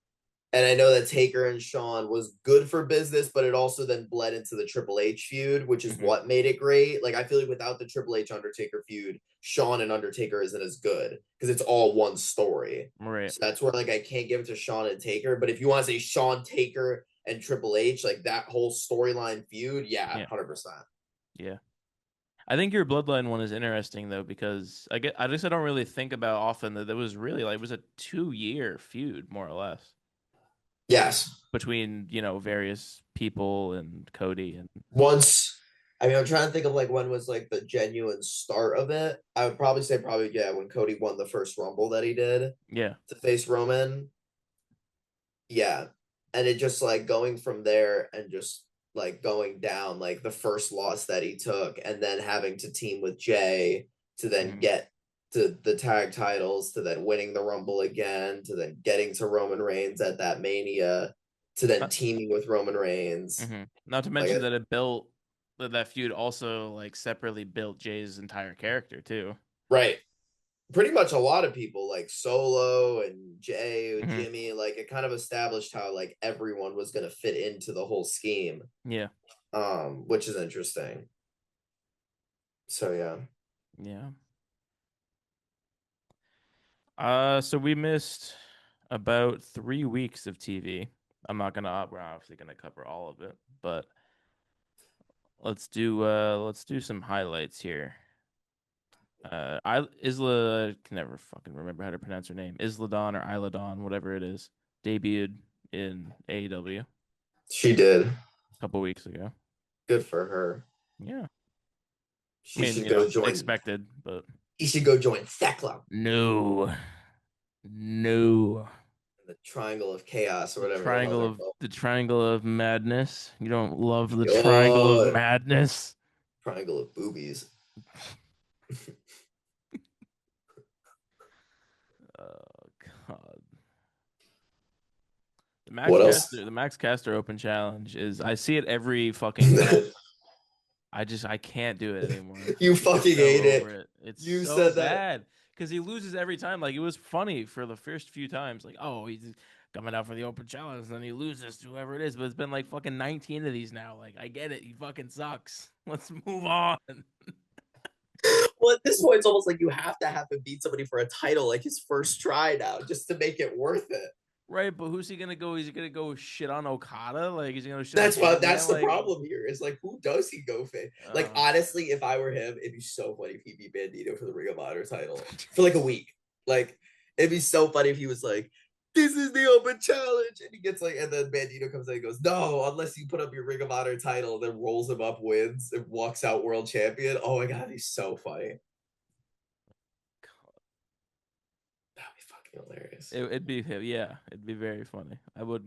A: And I know that Taker and Sean was good for business, but it also then bled into the Triple H feud, which is
B: Hmm.
A: what made it great. Like I feel like without the Triple H Undertaker feud, Sean and Undertaker isn't as good because it's all one story.
B: Right.
A: So that's where like I can't give it to Sean and Taker. But if you want to say Sean Taker and Triple H, like that whole storyline feud, yeah,
B: Yeah.
A: 100%.
B: Yeah. I think your Bloodline one is interesting though because I just I don't really think about often that there was really like it was a 2 year feud more or less
A: Yes.
B: between various people and Cody and
A: Once, I mean, I'm trying to think of like when was like the genuine start of it. I would probably say yeah, when Cody won the first Rumble that he did
B: yeah.
A: to face Roman. Yeah. And it just like going from there and just like going down like the first loss that he took and then having to team with Jay to then
B: Hmm.
A: get to the tag titles to then winning the Rumble again to then getting to Roman Reigns at that Mania to then
B: Not,
A: teaming with Roman Reigns.
B: Not to
A: Like
B: mention that it built that feud also like separately built Jay's entire character too.
A: right. Pretty much a lot of people like Solo and Jay and
B: Hmm.
A: Jimmy, like it kind of established how like everyone was gonna fit into the whole scheme.
B: Yeah.
A: Which is interesting. So yeah.
B: Yeah. So we missed about 3 weeks of TV. We're obviously gonna cover all of it, but let's do some highlights here. I Isla can never fucking remember how to pronounce her name. Isladon or Isladon, whatever it is, debuted in AEW a
A: She did.
B: couple weeks ago.
A: Good for her.
B: Yeah. I
A: She
B: mean,
A: should go join
B: expected, but
A: he should go join Thekla.
B: no. No.
A: The Triangle of Chaos or whatever the hell they're called.
B: The triangle of madness. You don't love the triangle of
A: Oh,
B: madness.
A: Triangle of Boobies.
B: Oh God.
A: What else?
B: The Max Caster Open Challenge is I see it every fucking time. I can't do it anymore.
A: You
B: I'm
A: fucking
B: so
A: ate
B: over
A: it.
B: it. It's
A: You
B: so
A: said that.
B: bad because he loses every time. Like it was funny for the first few times. Like, oh, he's coming out for the open challenge, and then he loses to whoever it is. But it's been like fucking 19 of these now. Like, I get it. He fucking sucks. Let's move on.
A: Well, at this point, it's almost like you have to have him beat somebody for a title like his first try now, just to make it worth it.
B: Right, but who's he gonna go? Is he gonna go shit on Okada? Like, is he gonna shit on
A: That's what that's
B: Hangman?
A: the
B: Like,
A: problem here. Is like who does he go face? Like
B: uh,
A: honestly, if I were him, it'd be so funny if he beat Bandito for the Ring of Honor title for like a week. Like it'd be so funny if he was like, "This is the open challenge," and he gets like, and then Bandito comes in and goes, "No, unless you put up your Ring of Honor title," then rolls him up, wins, and walks out world champion. Oh my god, he's so funny. That'd be fucking hilarious.
B: it'd be yeah, it'd be very funny. I would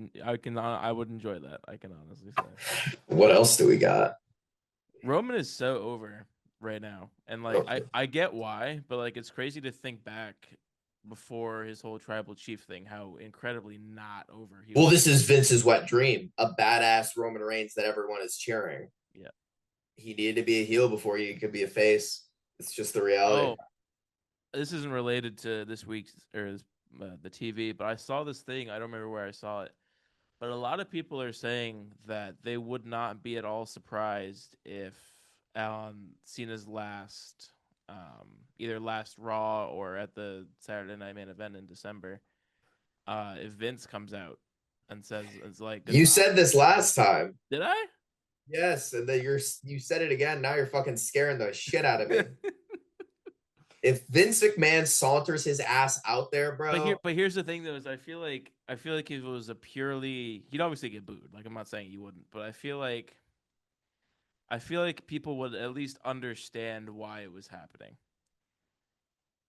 B: enjoy that. I can honestly say.
A: What else do we got?
B: Roman is so over right now. And like
A: Okay.
B: I get why, but like it's crazy to think back before his whole tribal chief thing, how incredibly not over he
A: Well,
B: was.
A: this is Vince's wet dream, a badass Roman Reigns that everyone is cheering.
B: Yeah.
A: He needed to be a heel before he could be a face. It's just the reality.
B: Oh, this isn't related to this week's or the TV, but I saw this thing. I don't remember where I saw it. But a lot of people are saying that they would not be at all surprised if Cena's last, either last Raw or at the Saturday Night Main Event in December, if Vince comes out and says it's like
A: You
B: goodbye.
A: said this last time.
B: Did I?
A: Yes, and then you said it again. Now you're fucking scaring the shit out of me. If Vince McMahon saunters his ass out there, bro.
B: But here's the thing though, is I feel like if it was a purely, he'd obviously get booed. Like I'm not saying you wouldn't, but I feel like people would at least understand why it was happening.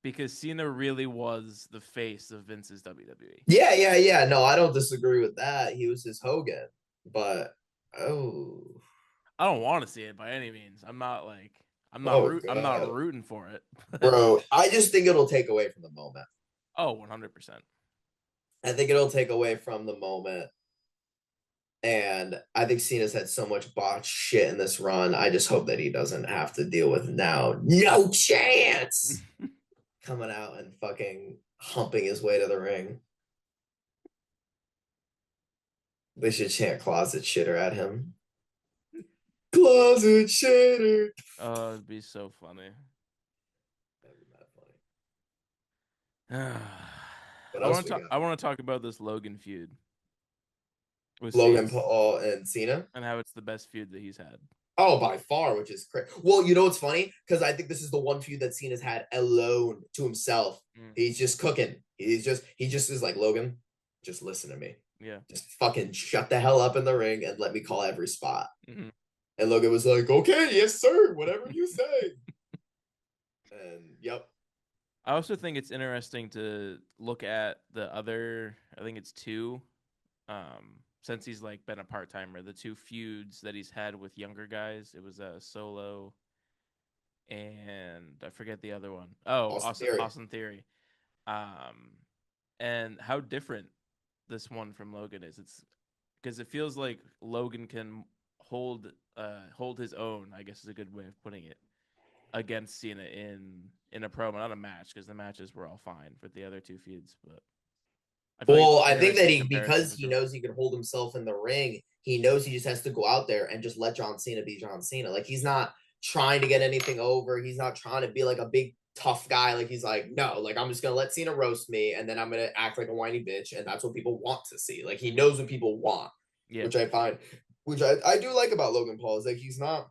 B: Because Cena really was the face of Vince's WWE.
A: Yeah. No, I don't disagree with that. He was his Hogan, but
B: I don't want to see it by any means. I'm not rooting for it.
A: Bro, I just think it'll take away from the moment.
B: Oh, 100%.
A: I think it'll take away from the moment. And I think Cena's had so much botched shit in this run. I just hope that he doesn't have to deal with now. No chance. Coming out and fucking humping his way to the ring. They should chant closet shitter at him. Closet shitter.
B: Oh, it'd be so funny.
A: That'd be mad funny.
B: I want to talk about this Logan feud.
A: With Logan Paul and Cena?
B: And how it's the best feud that he's had.
A: Oh, by far, which is crazy. Well, you know what's funny? Because I think this is the one feud that Cena's had alone to himself. He's just cooking. He just is like, Logan, just listen to me.
B: Yeah.
A: Just fucking shut the hell up in the ring and let me call every spot. Mm-hmm. And Logan was like, okay, yes, sir, whatever you say. And yep.
B: I also think it's interesting to look at the other, I think it's two, since he's like been a part-timer, the two feuds that he's had with younger guys. It was Solo and I forget the other one. Oh, Austin Theory. And how different this one from Logan is. It's because it feels like Logan can hold his own, I guess is a good way of putting it, against Cena in a promo, not a match, because the matches were all fine for the other two feuds, but
A: I think that because he knows he can hold himself in the ring, he knows he just has to go out there and just let John Cena be John Cena. Like, he's not trying to get anything over. He's not trying to be like a big tough guy. Like, he's like, no, like, I'm just gonna let Cena roast me, and then I'm gonna act like a whiny bitch, and that's what people want to see. Like, he knows what people want, which I find, which I do like about Logan Paul, is like, he's not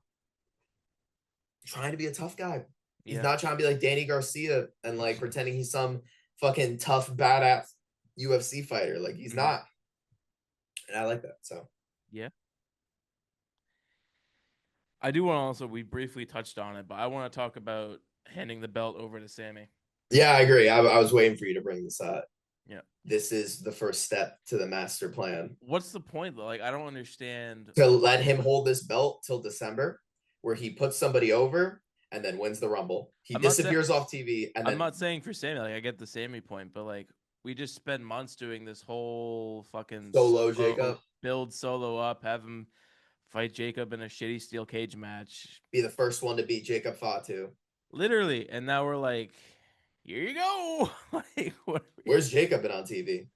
A: trying to be a tough guy. He's not trying to be like Danny Garcia and like pretending he's some fucking tough badass UFC fighter. Like, he's not. And I like that. So
B: yeah. I do want to also, we briefly touched on it, but I want to talk about handing the belt over to Sammy.
A: Yeah, I agree. I was waiting for you to bring this up.
B: Yeah.
A: This is the first step to the master plan.
B: What's the point though? Like, I don't understand.
A: To let him hold this belt till December, where he puts somebody over and then wins the Rumble. He disappears off TV. And
B: I'm not saying for Sammy, like, I get the Sammy point, but like, we just spend months doing this whole fucking
A: Solo Jacob.
B: Build Solo up, have him fight Jacob in a shitty steel cage match.
A: Be the first one to beat Jacob Fatu.
B: Literally. And now we're like, here you go. Like,
A: where's Jacob been on TV?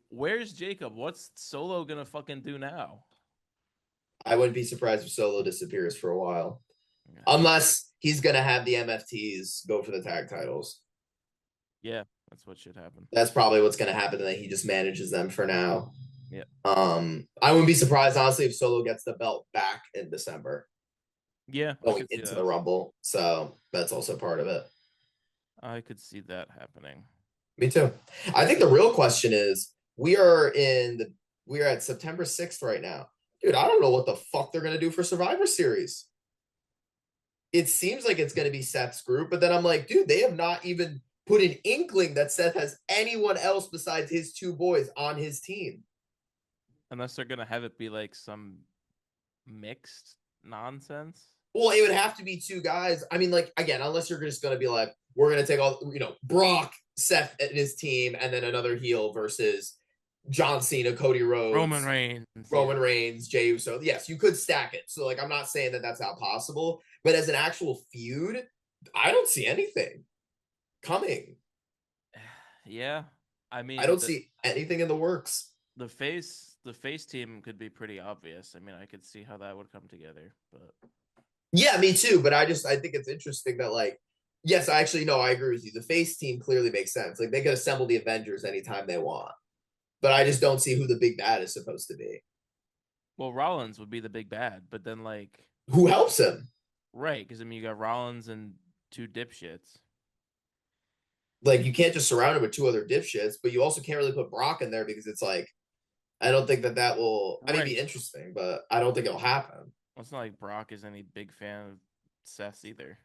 B: Where's Jacob? What's Solo gonna fucking do now?
A: I wouldn't be surprised if Solo disappears for a while. Yeah. Unless he's gonna have the MFTs go for the tag titles.
B: Yeah, that's what should happen.
A: That's probably what's gonna happen, and then he just manages them for now.
B: Yeah.
A: I wouldn't be surprised, honestly, if Solo gets the belt back in December.
B: Yeah.
A: Going into the Rumble. So that's also part of it.
B: I could see that happening.
A: Me too. I think the real question is, we are at September 6th right now. Dude, I don't know what the fuck they're gonna do for Survivor Series. It seems like it's gonna be Seth's group, but then I'm like, dude, they have not even put an inkling that Seth has anyone else besides his two boys on his team.
B: Unless they're gonna have it be like some mixed nonsense.
A: Well, it would have to be two guys. I mean, like, again, unless you're just gonna be like, we're gonna take all, Brock, Seth and his team, and then another heel versus John Cena, Cody Rhodes, Roman Reigns, Jey Uso. Yes, you could stack it. So, like, I'm not saying that that's not possible, but as an actual feud, I don't see anything coming.
B: Yeah, I mean,
A: I don't see anything in the works.
B: The face the face team could be pretty obvious. I mean, I could see how that would come together, but
A: Yeah, me too. But I think it's interesting that like, yes, I actually no, I agree with you. The face team clearly makes sense. Like they could assemble the Avengers anytime they want. But I just don't see who the big bad is supposed to be.
B: well, Rollins would be the big bad, but then like
A: Who helps him?
B: right, because I mean you got Rollins and two dipshits.
A: Like you can't just surround him with two other dipshits, but you also can't really put Brock in there because it's like I don't think that will. I mean,
B: Right.
A: be interesting, but I don't think it'll happen.
B: Well, it's not like Brock is any big fan of Seth's either.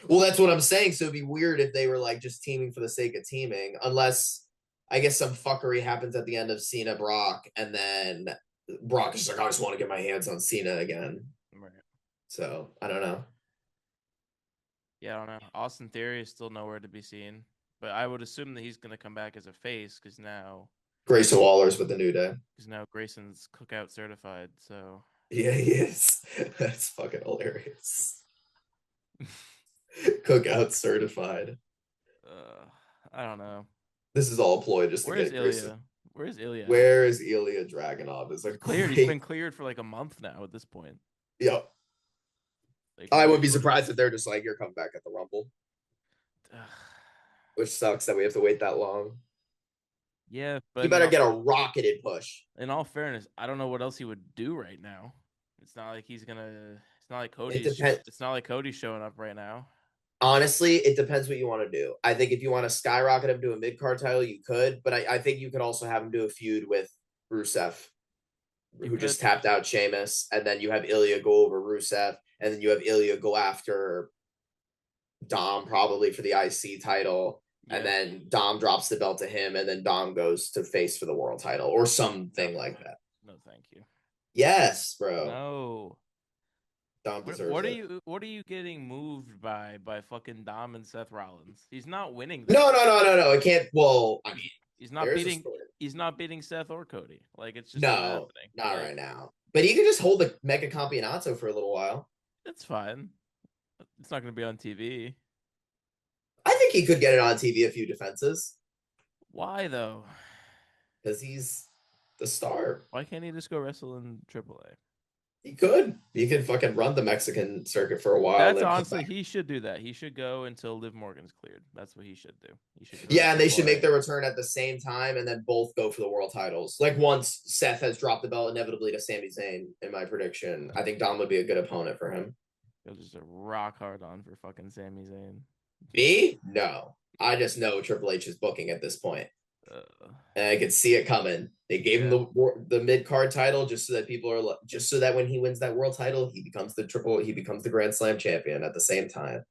A: Well, that's what I'm saying. So it'd be weird if they were like just teaming for the sake of teaming, unless I guess some fuckery happens at the end of Cena Brock, and then Brock is like, I just want to get my hands on Cena again.
B: Right.
A: So I don't know.
B: Yeah, I don't know. Austin Theory is still nowhere to be seen, but I would assume that he's going to come back as a face
A: Grayson Waller's with the New Day.
B: because now Grayson's cookout certified. So
A: Yeah, he is. That's fucking hilarious. Cookout certified.
B: I don't know.
A: This is all a ploy just to
B: Where's
A: get Grayson.
B: Ilya? Where's Ilya?
A: Where is Ilya Dragunov? Is a
B: Cleared.
A: great...
B: He's been cleared for like a month now at this point.
A: Yep.
B: Like,
A: I wouldn't be surprised if they're just like, you're coming back at the Rumble. Which sucks that we have to wait that long.
B: Yeah, but
A: you better get a rocketed push.
B: In all fairness, I don't know what else he would do right now. It's not like he's gonna. It's not like Cody's. It's not like Cody's showing up right now.
A: Honestly, it depends what you want to do. I think if you want to skyrocket him to a mid card title, you could, but I think you could also have him do a feud with Rusev, who just tapped out Sheamus, and then you have Ilya go over Rusev, and then you have Ilya go after Dom probably for the IC title. Yeah. And then Dom drops the belt to him, and then Dom goes to face for the world title or something like that.
B: No, thank you.
A: Yes, bro.
B: No.
A: Dom deserves
B: what are you getting moved by fucking Dom and Seth Rollins? He's not winning.
A: No. It can't. Well, I mean,
B: he's not beating Seth or Cody. Like it's just
A: not right now. But he could just hold the Mega Campeonato for a little while.
B: That's fine. It's not going to be on TV.
A: I think he could get it on TV a few defenses.
B: Why though?
A: Because he's the star.
B: Why can't he just go wrestle in AAA?
A: He could. He could fucking run the Mexican circuit for a while.
B: That's honestly, he should do that. He should go until Liv Morgan's cleared. That's what he should do.
A: Yeah, and they should make their return at the same time and then both go for the world titles. Like once Seth has dropped the belt inevitably to Sami Zayn, in my prediction, I think Dom would be a good opponent for him.
B: He'll just a rock hard on for fucking Sami Zayn.
A: Me? No. I just know Triple H is booking at this point. And I could see it coming. They gave him the mid card title just so that when he wins that world title, he becomes the Grand Slam champion at the same time.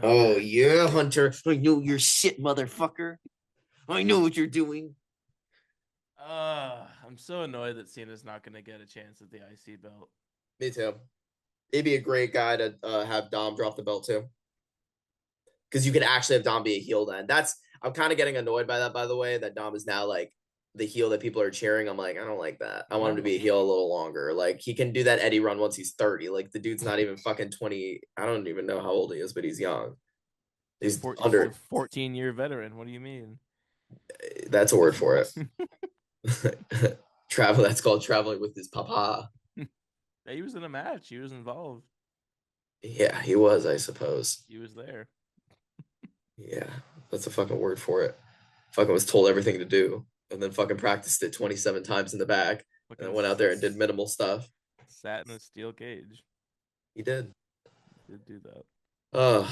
A: Oh yeah, Hunter! I know your shit, motherfucker. I know what you're doing.
B: I'm so annoyed that Cena's not going to get a chance at the IC belt.
A: Me too. It'd be a great guy to have Dom drop the belt too, because you could actually have Dom be a heel then. I'm kind of getting annoyed by that, by the way, that Dom is now like the heel that people are cheering. I'm like, I don't like that. I want him to be a heel a little longer. Like he can do that Eddie run once he's 30. Like the dude's not even fucking 20. I don't even know how old he is, but he's young. He's under
B: 14-year veteran. What do you mean?
A: That's a word for it. That's called traveling with his papa.
B: He was in a match. He was involved.
A: Yeah, he was, I suppose.
B: He was there.
A: Yeah, that's a fucking word for it. Fucking was told everything to do and then fucking practiced it 27 times in the back and then went out there and did minimal stuff.
B: Sat in a steel cage.
A: He did.
B: He did do that.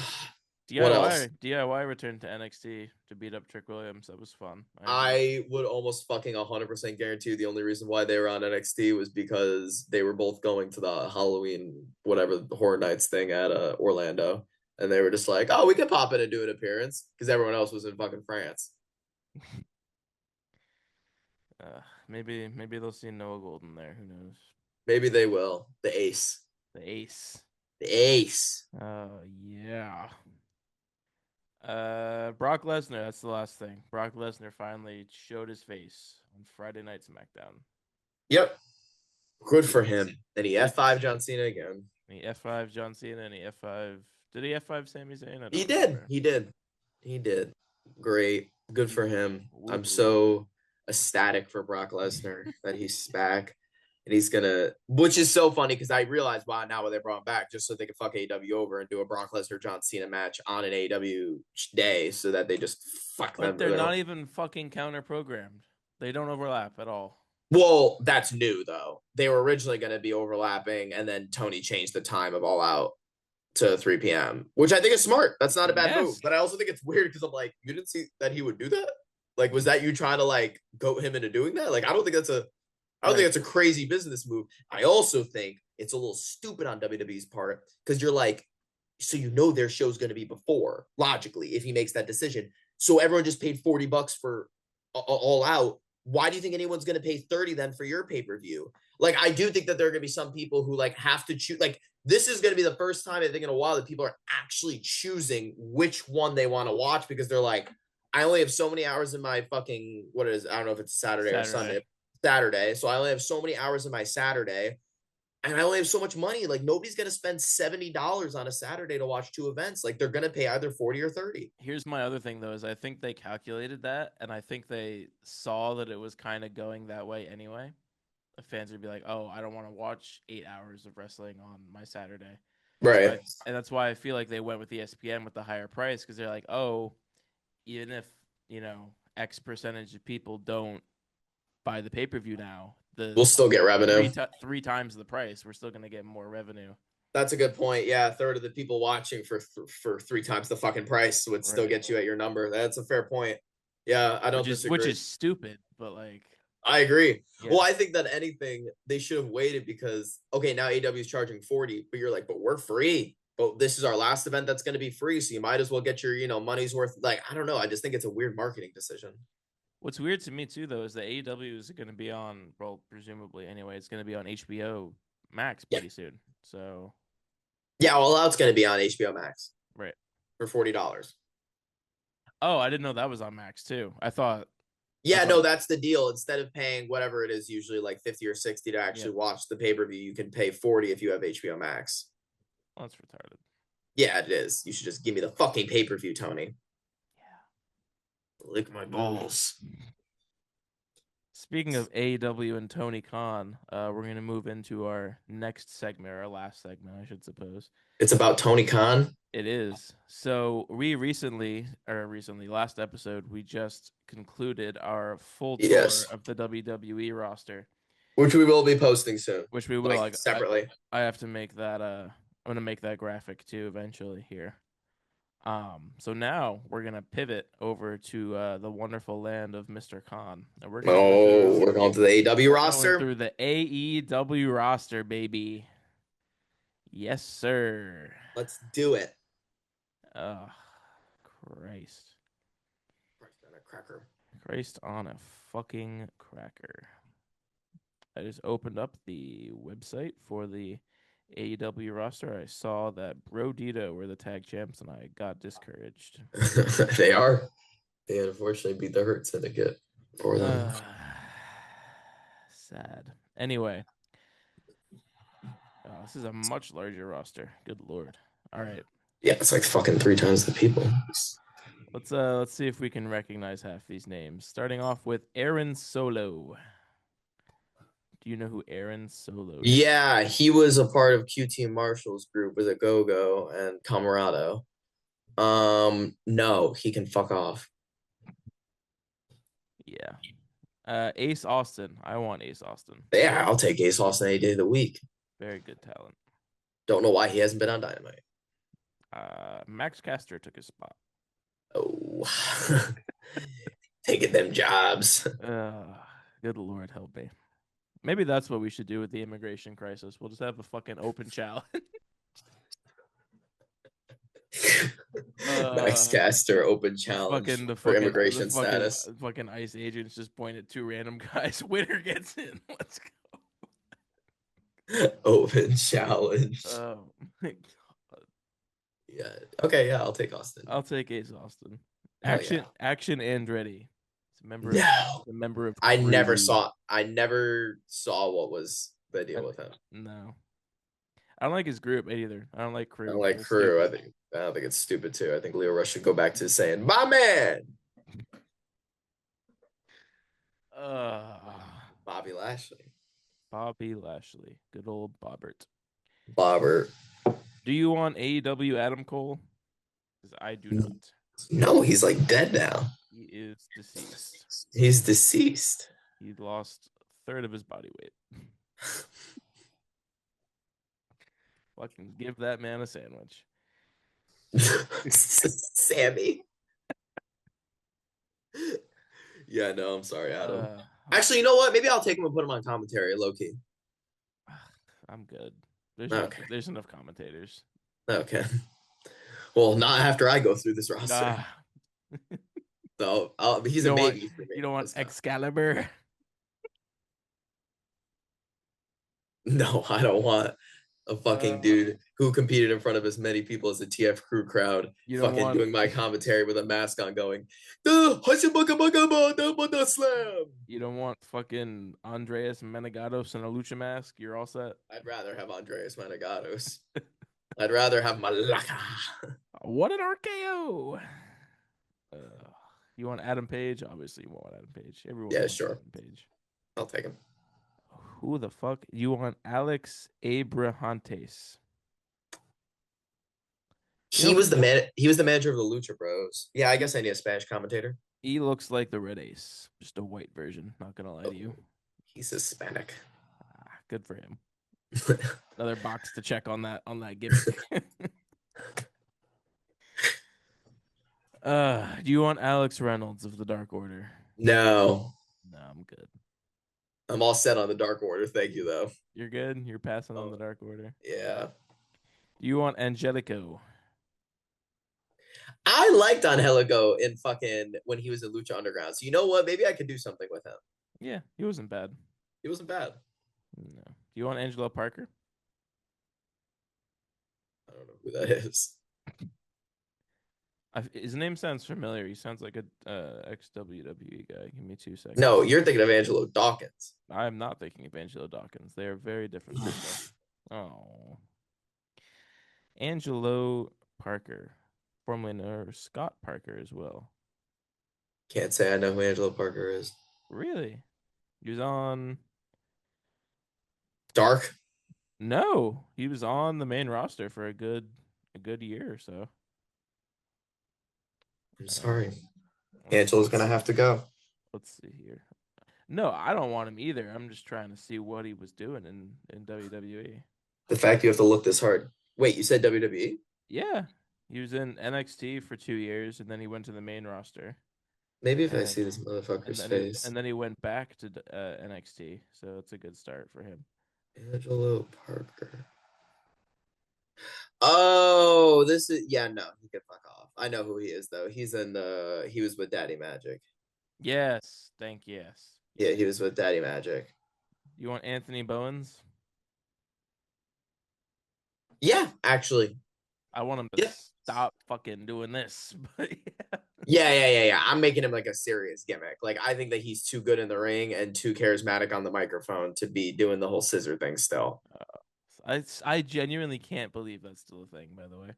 A: DIY
B: returned to NXT to beat up Trick Williams. That was fun.
A: I would almost fucking 100% guarantee the only reason why they were on NXT was because they were both going to the Halloween, whatever, the Horror Nights thing at Orlando. And they were just like, oh, we could pop in and do an appearance because everyone else was in fucking France.
B: Maybe they'll see Noah Golden there. Who knows?
A: Maybe they will. The ace.
B: Yeah. Brock Lesnar. That's the last thing. Brock Lesnar finally showed his face on Friday Night SmackDown.
A: Yep. Good for him. And he F5 John Cena again.
B: He F5 John Cena and he F5. Did he F5 Sami Zayn?
A: He did. Great. Good for him. I'm so ecstatic for Brock Lesnar that he's back. And he's gonna, which is so funny because I realized why now when they brought him back, just so they could fuck AEW over and do a Brock Lesnar John Cena match on an AEW day, so that they just fuck
B: But
A: them.
B: they're not even fucking counter programmed. They don't overlap at all.
A: Well, that's new though. They were originally going to be overlapping, and then Tony changed the time of All Out to 3 p.m., which I think is smart. That's not a bad move. But I also think it's weird because I'm like, you didn't see that he would do that? Like, was that you trying to like goat him into doing that? Like, I don't think that's a crazy business move. I also think it's a little stupid on WWE's part because you're like, so you know their show's going to be before, logically, if he makes that decision. So everyone just paid $40 for All Out. Why do you think anyone's going to pay 30 then for your pay-per-view? Like, I do think that there are going to be some people who like have to choose. Like, this is going to be the first time I think in a while that people are actually choosing which one they want to watch because they're like, I only have so many hours in my fucking, what it is, I don't know if it's Saturday or Sunday. Saturday. So I only have so many hours in my Saturday. And I only have so much money. Like, nobody's going to spend $70 on a Saturday to watch two events. Like, they're going to pay either 40 or 30.
B: Here's my other thing, though, is I think they calculated that, and I think they saw that it was kind of going that way anyway. The fans would be like, oh, I don't want to watch 8 hours of wrestling on my Saturday.
A: Right.
B: And that's why I feel like they went with ESPN with the higher price, because they're like, oh, even if, X percentage of people don't buy the pay-per-view now,
A: we'll still get revenue.
B: Three times the price. We're still going to get more revenue.
A: That's a good point. Yeah, a third of the people watching for 3 times the fucking price would still get you at your number. That's a fair point. Yeah, I don't disagree.
B: Which is stupid, but like,
A: I agree. Yeah. Well, I think that anything they should have waited because okay, now AEW is charging 40, but you're like, but we're free. But this is our last event that's going to be free, so you might as well get your money's worth. Like, I don't know. I just think it's a weird marketing decision.
B: What's weird to me too, though, is that AEW is going to be on, well, presumably anyway, it's going to be on HBO Max pretty soon. So,
A: yeah, well, it's going to be on HBO Max,
B: right,
A: for $40.
B: Oh, I didn't know that was on Max too. I thought.
A: Yeah, no, that's the deal. Instead of paying whatever it is, usually like 50 or 60 to actually watch the pay-per-view, you can pay 40 if you have HBO Max.
B: Well, that's retarded.
A: Yeah, it is. You should just give me the fucking pay-per-view, Tony. Yeah. Lick my balls.
B: Speaking of AEW and Tony Khan, we're going to move into our next segment, our last segment, I should suppose.
A: It's about Tony Khan?
B: It is. So we last episode, we just concluded our full tour of the WWE roster.
A: Which we will be posting soon.
B: Which we will.
A: Like separately.
B: I have to make that, I'm going to make that graphic too eventually here. So now we're gonna pivot over to the wonderful land of Mr. Khan. And we're
A: going to the AEW roster.
B: Through the AEW roster, baby. Yes, sir.
A: Let's do it.
B: Oh, Christ.
A: Christ on a cracker.
B: Christ on a fucking cracker. I just opened up the website for the AEW roster. I saw that Bro Dito were the tag champs, and I got discouraged.
A: They are. They unfortunately beat the Hurt Syndicate for them.
B: Sad. Anyway, this is a much larger roster. Good lord. All right.
A: Yeah, it's like fucking 3 times the people.
B: Let's see if we can recognize half these names. Starting off with Aaron Solo. Do you know who Aaron Solo is?
A: Yeah, he was a part of QT Marshall's group with a Go-Go and Camarado. No, he can fuck off.
B: Yeah. Ace Austin. I want Ace Austin.
A: Yeah, I'll take Ace Austin any day of the week.
B: Very good talent.
A: Don't know why he hasn't been on Dynamite.
B: Max Caster took his spot.
A: Oh. Taking them jobs.
B: Good Lord help me. Maybe that's what we should do with the immigration crisis. We'll just have a fucking open challenge.
A: Max Caster open challenge for immigration status.
B: Fucking ICE agents just point at 2 random guys. Winner gets in. Let's
A: go. Open challenge.
B: Oh my God.
A: Yeah. Okay. Yeah, I'll take Austin.
B: I'll take Ace Austin. Action Andretti. Member of
A: I never saw what was the deal with him.
B: No. I don't like his group either. I don't like Crew.
A: I don't like Crew. I don't think it's stupid too. I think Leo Rush should go back to saying, "My man." Bobby Lashley.
B: Bobby Lashley. Good old Bobbert.
A: Bobber.
B: Do you want AEW Adam Cole? Because I do not.
A: No, he's like dead now.
B: He is deceased.
A: He's deceased.
B: He lost a third of his body weight. Fucking give that man a sandwich.
A: Sammy. Yeah, no, I'm sorry, Adam. Actually, you know what? Maybe I'll take him and put him on commentary, low key.
B: I'm good. There's
A: Okay.
B: there's enough commentators.
A: Okay. Well, not after I go through this roster. So he's a maybe for me.
B: You don't want Excalibur?
A: No, I don't want a fucking dude who competed in front of as many people as the TF Crew crowd fucking doing my commentary with a mask on going, slam.
B: You don't want fucking Andreas Menagatos in a lucha mask? You're all set?
A: I'd rather have Andreas Menagatos. I'd rather have Malaka.
B: What an RKO! You want Adam Page? Obviously, you want Adam Page. Everyone wants
A: sure.
B: Adam Page.
A: I'll take him.
B: Who the fuck? You want Alex Abrahantes?
A: He was the manager of the Lucha Bros. Yeah, I guess I need a Spanish commentator.
B: He looks like the Red Ace, just a white version. Not gonna lie to you.
A: He's Hispanic.
B: Good for him. Another box to check on that gimmick. Do you want Alex Reynolds of the Dark Order?
A: No,
B: I'm good.
A: I'm all set on the Dark Order. Thank you, though.
B: You're good? You're passing on the Dark Order?
A: Yeah.
B: You want Angelico?
A: I liked Angelico in fucking when he was in Lucha Underground. So you know what? Maybe I could do something with him.
B: Yeah, he wasn't bad.
A: He wasn't bad.
B: No. Do you want Angelo Parker?
A: I don't know who that is.
B: His name sounds familiar. He sounds like a ex-WWE guy. Give me 2 seconds.
A: No, you're thinking of Angelo Dawkins.
B: I'm not thinking of Angelo Dawkins. They are very different people. Oh. Angelo Parker, formerly known as Scott Parker as well.
A: Can't say I know who Angelo Parker is.
B: Really? He was on
A: Dark?
B: No, he was on the main roster for a good year or so.
A: I'm sorry. Angelo's gonna have to go.
B: Let's see here. No, I don't want him either. I'm just trying to see what he was doing in WWE.
A: The fact you have to look this hard. Wait, you said WWE?
B: Yeah. He was in NXT for 2 years, and then he went to the main roster.
A: Maybe if I see this motherfucker's face.
B: And then he went back to NXT, so it's a good start for him.
A: Angelo Parker. Oh, this is no, he could fuck off. I know who he is though. He was with Daddy Magic.
B: Yes, yes.
A: Yeah, he was with Daddy Magic.
B: You want Anthony Bowens?
A: Yeah, actually.
B: I want him to stop fucking doing this. But
A: yeah. I'm making him like a serious gimmick. Like I think that he's too good in the ring and too charismatic on the microphone to be doing the whole scissor thing still.
B: I genuinely can't believe that's still a thing, by the way.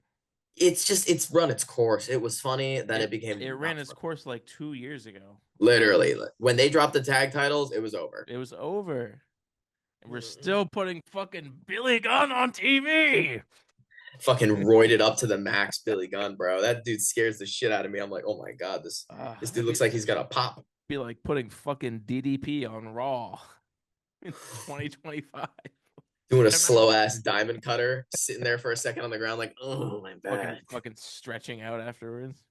A: It's run its course. It was funny that it
B: ran its course like 2 years ago.
A: Literally. When they dropped the tag titles, it was over.
B: It was over. And we're still putting fucking Billy Gunn on TV.
A: Fucking roided up to the max Billy Gunn, bro. That dude scares the shit out of me. I'm like, oh my god, this dude looks like he's got a pop.
B: Be like putting fucking DDP on Raw in 2025.
A: Doing a slow ass diamond cutter, sitting there for a second on the ground, like, oh my back.
B: Fucking stretching out afterwards.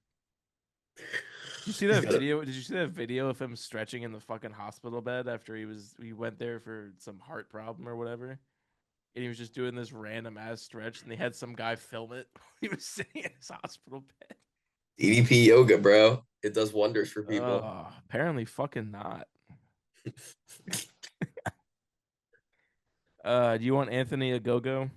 B: Did you see that video? Did you see that video of him stretching in the fucking hospital bed after he went there for some heart problem or whatever? And he was just doing this random ass stretch, and they had some guy film it. He was sitting in his hospital bed.
A: DDP yoga, bro. It does wonders for people.
B: Apparently fucking not. Do you want Anthony Ogogo?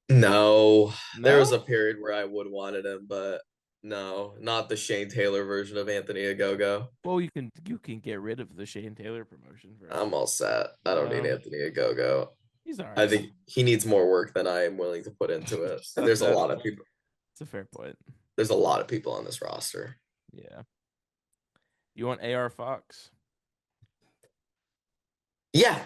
A: No. There was a period where I would wanted him, but no, not the Shane Taylor version of Anthony Ogogo.
B: Well, you can get rid of the Shane Taylor promotion.
A: I'm all set. I don't need Anthony Ogogo.
B: He's all right.
A: I think he needs more work than I am willing to put into it. And there's a lot of people.
B: It's a fair point.
A: There's a lot of people on this roster.
B: Yeah. You want AR Fox?
A: Yeah.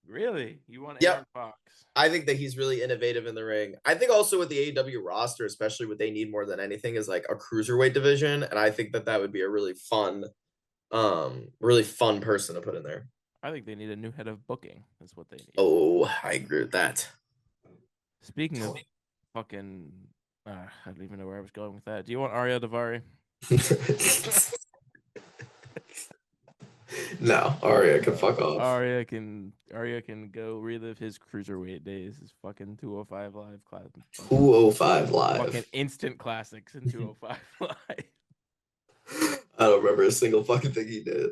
B: Really? You want AR
A: Yep.
B: Fox?
A: I think that he's really innovative in the ring. I think also with the AEW roster, especially what they need more than anything is like a cruiserweight division, and I think that that would be a really fun person to put in there.
B: I think they need a new head of booking. That's what they need.
A: Oh, I agree with that.
B: Speaking of fucking, I don't even know where I was going with that. Do you want Arya Davari?
A: No, Arya can fuck off.
B: Arya can go relive his cruiserweight days. His fucking 205 live class.
A: 205 live.
B: Fucking instant classics in 205 live.
A: I don't remember a single fucking thing he did.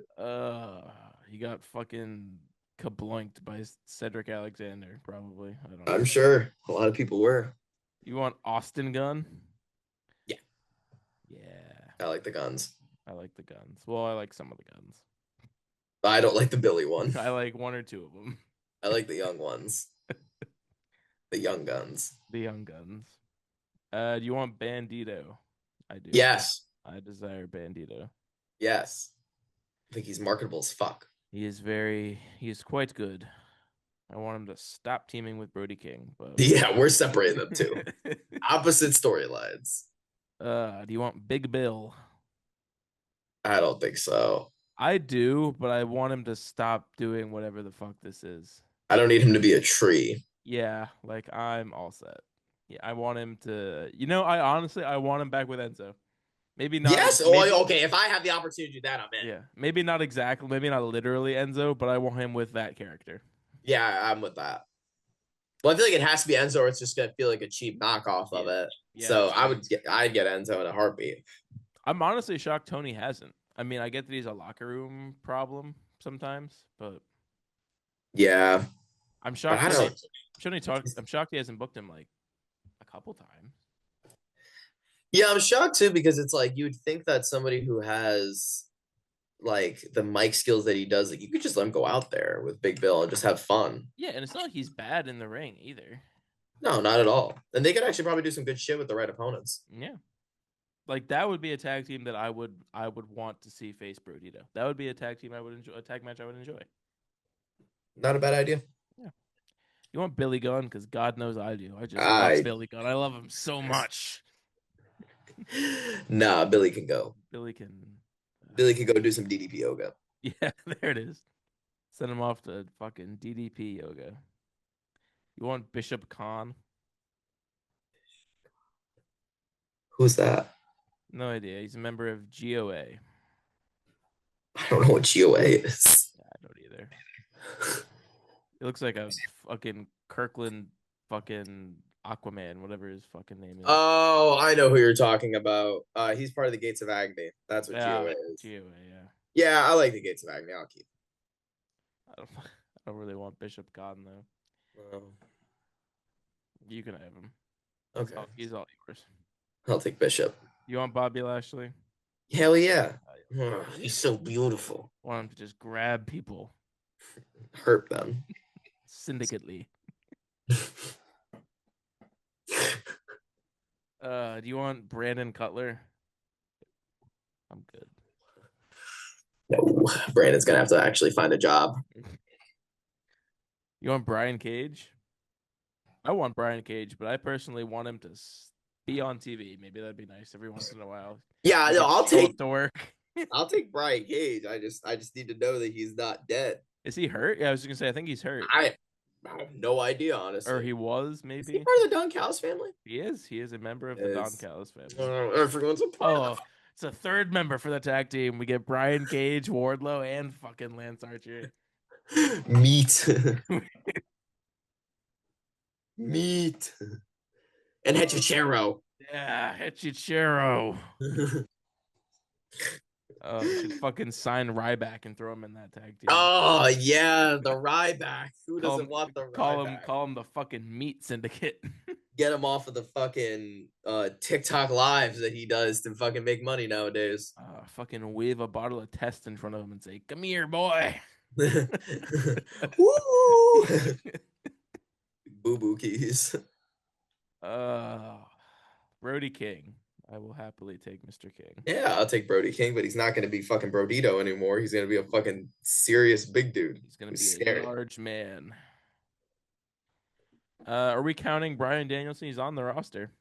B: He got fucking kabloinked by Cedric Alexander, probably. I don't know.
A: I'm sure a lot of people were.
B: You want Austin Gunn?
A: Yeah.
B: Yeah.
A: I like the guns.
B: I like the guns. Well, I like some of the guns.
A: I don't like the Billy one.
B: I like one or two of them.
A: I like the young ones. The young guns.
B: The young guns. Do you want Bandito? I do.
A: Yes.
B: I desire Bandito.
A: Yes. I think he's marketable as fuck.
B: He is quite good. I want him to stop teaming with Brody King, but
A: Yeah, we're separating them too. Opposite storylines.
B: Do you want Big Bill?
A: I don't think so.
B: I do, but I want him to stop doing whatever the fuck this is.
A: I don't need him to be a tree.
B: Yeah, like I'm all set. Yeah, I want him to. I want him back with Enzo. Maybe not.
A: Yes.
B: Maybe,
A: okay. If I have the opportunity to do that, I'm in.
B: yeah, maybe not exactly. Maybe not literally Enzo, but I want him with that character.
A: Yeah, I'm with that. Well, I feel like it has to be Enzo, or it's just gonna feel like a cheap knockoff of it.
B: Yeah,
A: so I'd get Enzo in a heartbeat.
B: I'm honestly shocked Tony hasn't. I mean, I get that he's a locker room problem sometimes, but
A: yeah,
B: I'm shocked. I'm shocked he hasn't booked him like a couple times.
A: Yeah, I'm shocked too because it's like you'd think that somebody who has like the mic skills that he does, like you could just let him go out there with Big Bill and just have fun.
B: Yeah, and it's not like he's bad in the ring either.
A: No, not at all. And they could actually probably do some good shit with the right opponents.
B: Yeah. Like that would be a tag team that I would want to see face Brodito. That would be a tag team I would enjoy, a tag match I would enjoy.
A: Not a bad idea.
B: Yeah. You want Billy Gunn? Because God knows I do. I just love Billy Gunn. I love him so much.
A: Nah, Billy can go.
B: Billy can
A: go do some DDP yoga.
B: Yeah, there it is. Send him off to fucking DDP yoga. You want Bishop Khan?
A: Who's that?
B: No idea. He's a member of GOA.
A: I don't know what GOA is.
B: Yeah, I don't either. It looks like a fucking Kirkland fucking Aquaman, whatever his fucking name is.
A: Oh, I know who you're talking about. He's part of the Gates of Agony. That's what GOA is.
B: GOA, yeah.
A: Yeah, I like the Gates of Agony. I'll keep.
B: I don't really want Bishop Khan though. You can have him.
A: Okay.
B: He's all yours.
A: I'll take Bishop.
B: You want Bobby Lashley?
A: Hell yeah. He's so beautiful.
B: Want him to just grab people.
A: Hurt them.
B: Syndicately. Do you want Brandon Cutler? I'm good.
A: No, Brandon's gonna have to actually find a job.
B: You want Brian Cage? I want Brian Cage, but I personally want him to be on TV. Maybe that'd be nice every once in a while.
A: Yeah, no, I'll take
B: to work.
A: I'll take Brian Cage. I just need to know that he's not dead.
B: Is he hurt? Yeah, I was just gonna say I think he's hurt.
A: I have no idea, honestly.
B: Or he was, maybe.
A: Is he part of the Don Callis family?
B: He is. He is a member of the Don Callis family.
A: Everyone's a part of.
B: It's a third member for the tag team. We get Brian Cage, Wardlow, and fucking Lance Archer.
A: Meat. Meat. And Hechicero.
B: Yeah, Hechicero. Should fucking sign Ryback and throw him in that tag team.
A: Oh yeah, the Ryback. Who doesn't want the Ryback?
B: Call him the fucking Meat Syndicate.
A: Get him off of the fucking TikTok lives that he does to fucking make money nowadays.
B: Fucking wave a bottle of test in front of him and say, "Come here, boy."
A: Woo! Boo boo keys.
B: Brody King. I will happily take Mr. King.
A: Yeah, I'll take Brody King, but he's not going to be fucking Brodito anymore. He's going to be a fucking serious big dude.
B: He's going to be
A: scary.
B: a large man. Are we counting Bryan Danielson? He's on the roster.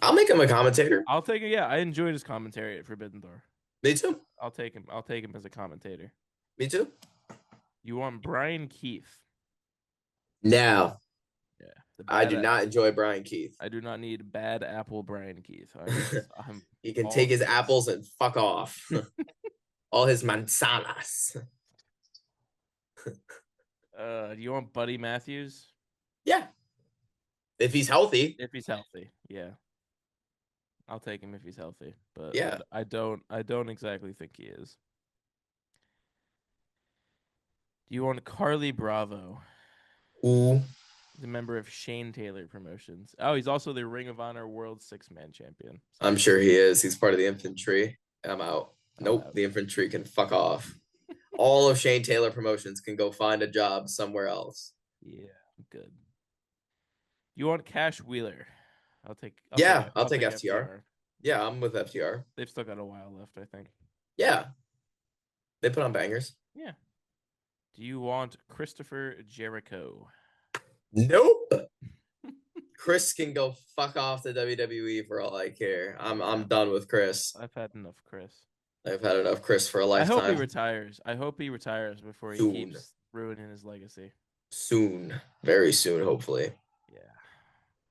A: I'll make him a commentator.
B: I'll take it. Yeah, I enjoyed his commentary at Forbidden Door.
A: Me too.
B: I'll take him. I'll take him as a commentator.
A: Me too.
B: You want Brian Keith?
A: No.
B: Yeah.
A: I do not enjoy Brian Keith.
B: I do not need bad apple Brian Keith.
A: He can take his apples and fuck off. All his manzanas.
B: Do you want Buddy Matthews?
A: Yeah. If he's healthy.
B: If he's healthy, yeah. I'll take him if he's healthy. But
A: yeah,
B: I don't exactly think he is. Do you want Carly Bravo?
A: Ooh.
B: He's a member of Shane Taylor Promotions. Oh, he's also the Ring of Honor World Six-Man Champion.
A: So I'm sure he is. He's part of the infantry. I'm out. Nope, the infantry can fuck off. All of Shane Taylor Promotions can go find a job somewhere else.
B: Yeah, good. You want Cash Wheeler? I'll take
A: FTR. Yeah, I'm with FTR.
B: They've still got a while left, I think.
A: Yeah. They put on bangers.
B: Yeah. Do you want Christopher Jericho?
A: Nope. Chris can go fuck off the WWE for all I care. I'm done with Chris.
B: I've had enough Chris.
A: I've had enough Chris for a lifetime.
B: I hope he retires before he keeps ruining his legacy.
A: Soon. Very soon, hopefully.
B: Yeah.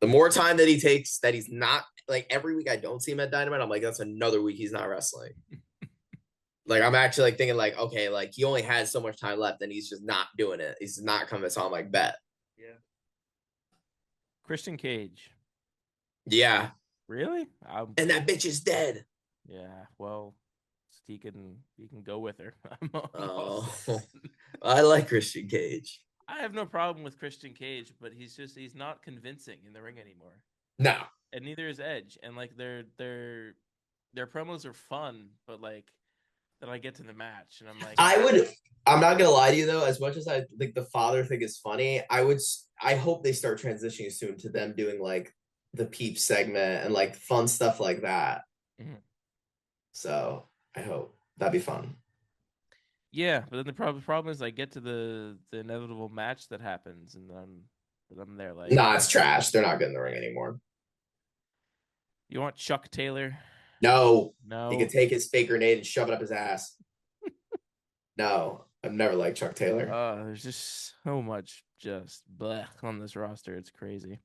A: The more time that he takes, that he's not, like, every week I don't see him at Dynamite, I'm like, that's another week he's not wrestling. Like, I'm actually, like, thinking, like, okay, like, he only has so much time left, and he's just not doing it. He's not coming, so I'm like, bet.
B: Yeah. Christian Cage.
A: Yeah.
B: Really?
A: And that bitch is dead.
B: Yeah, well, he can go with her.
A: I like Christian Cage.
B: I have no problem with Christian Cage, but he's not convincing in the ring anymore.
A: No.
B: And neither is Edge. And like their promos are fun, but like then I get to the match and I'm like
A: I'm not gonna lie to you though, as much as I think the father thing is funny, I hope they start transitioning soon to them doing like the peep segment and like fun stuff like that. Mm-hmm. So I hope that'd be fun.
B: Yeah, but then the problem is I get to the inevitable match that happens, and I'm there like,
A: nah, it's trash. They're not good in the ring anymore.
B: You want Chuck Taylor?
A: No. He could take his fake grenade and shove it up his ass. No, I've never liked Chuck Taylor.
B: There's just so much just blech on this roster. It's crazy.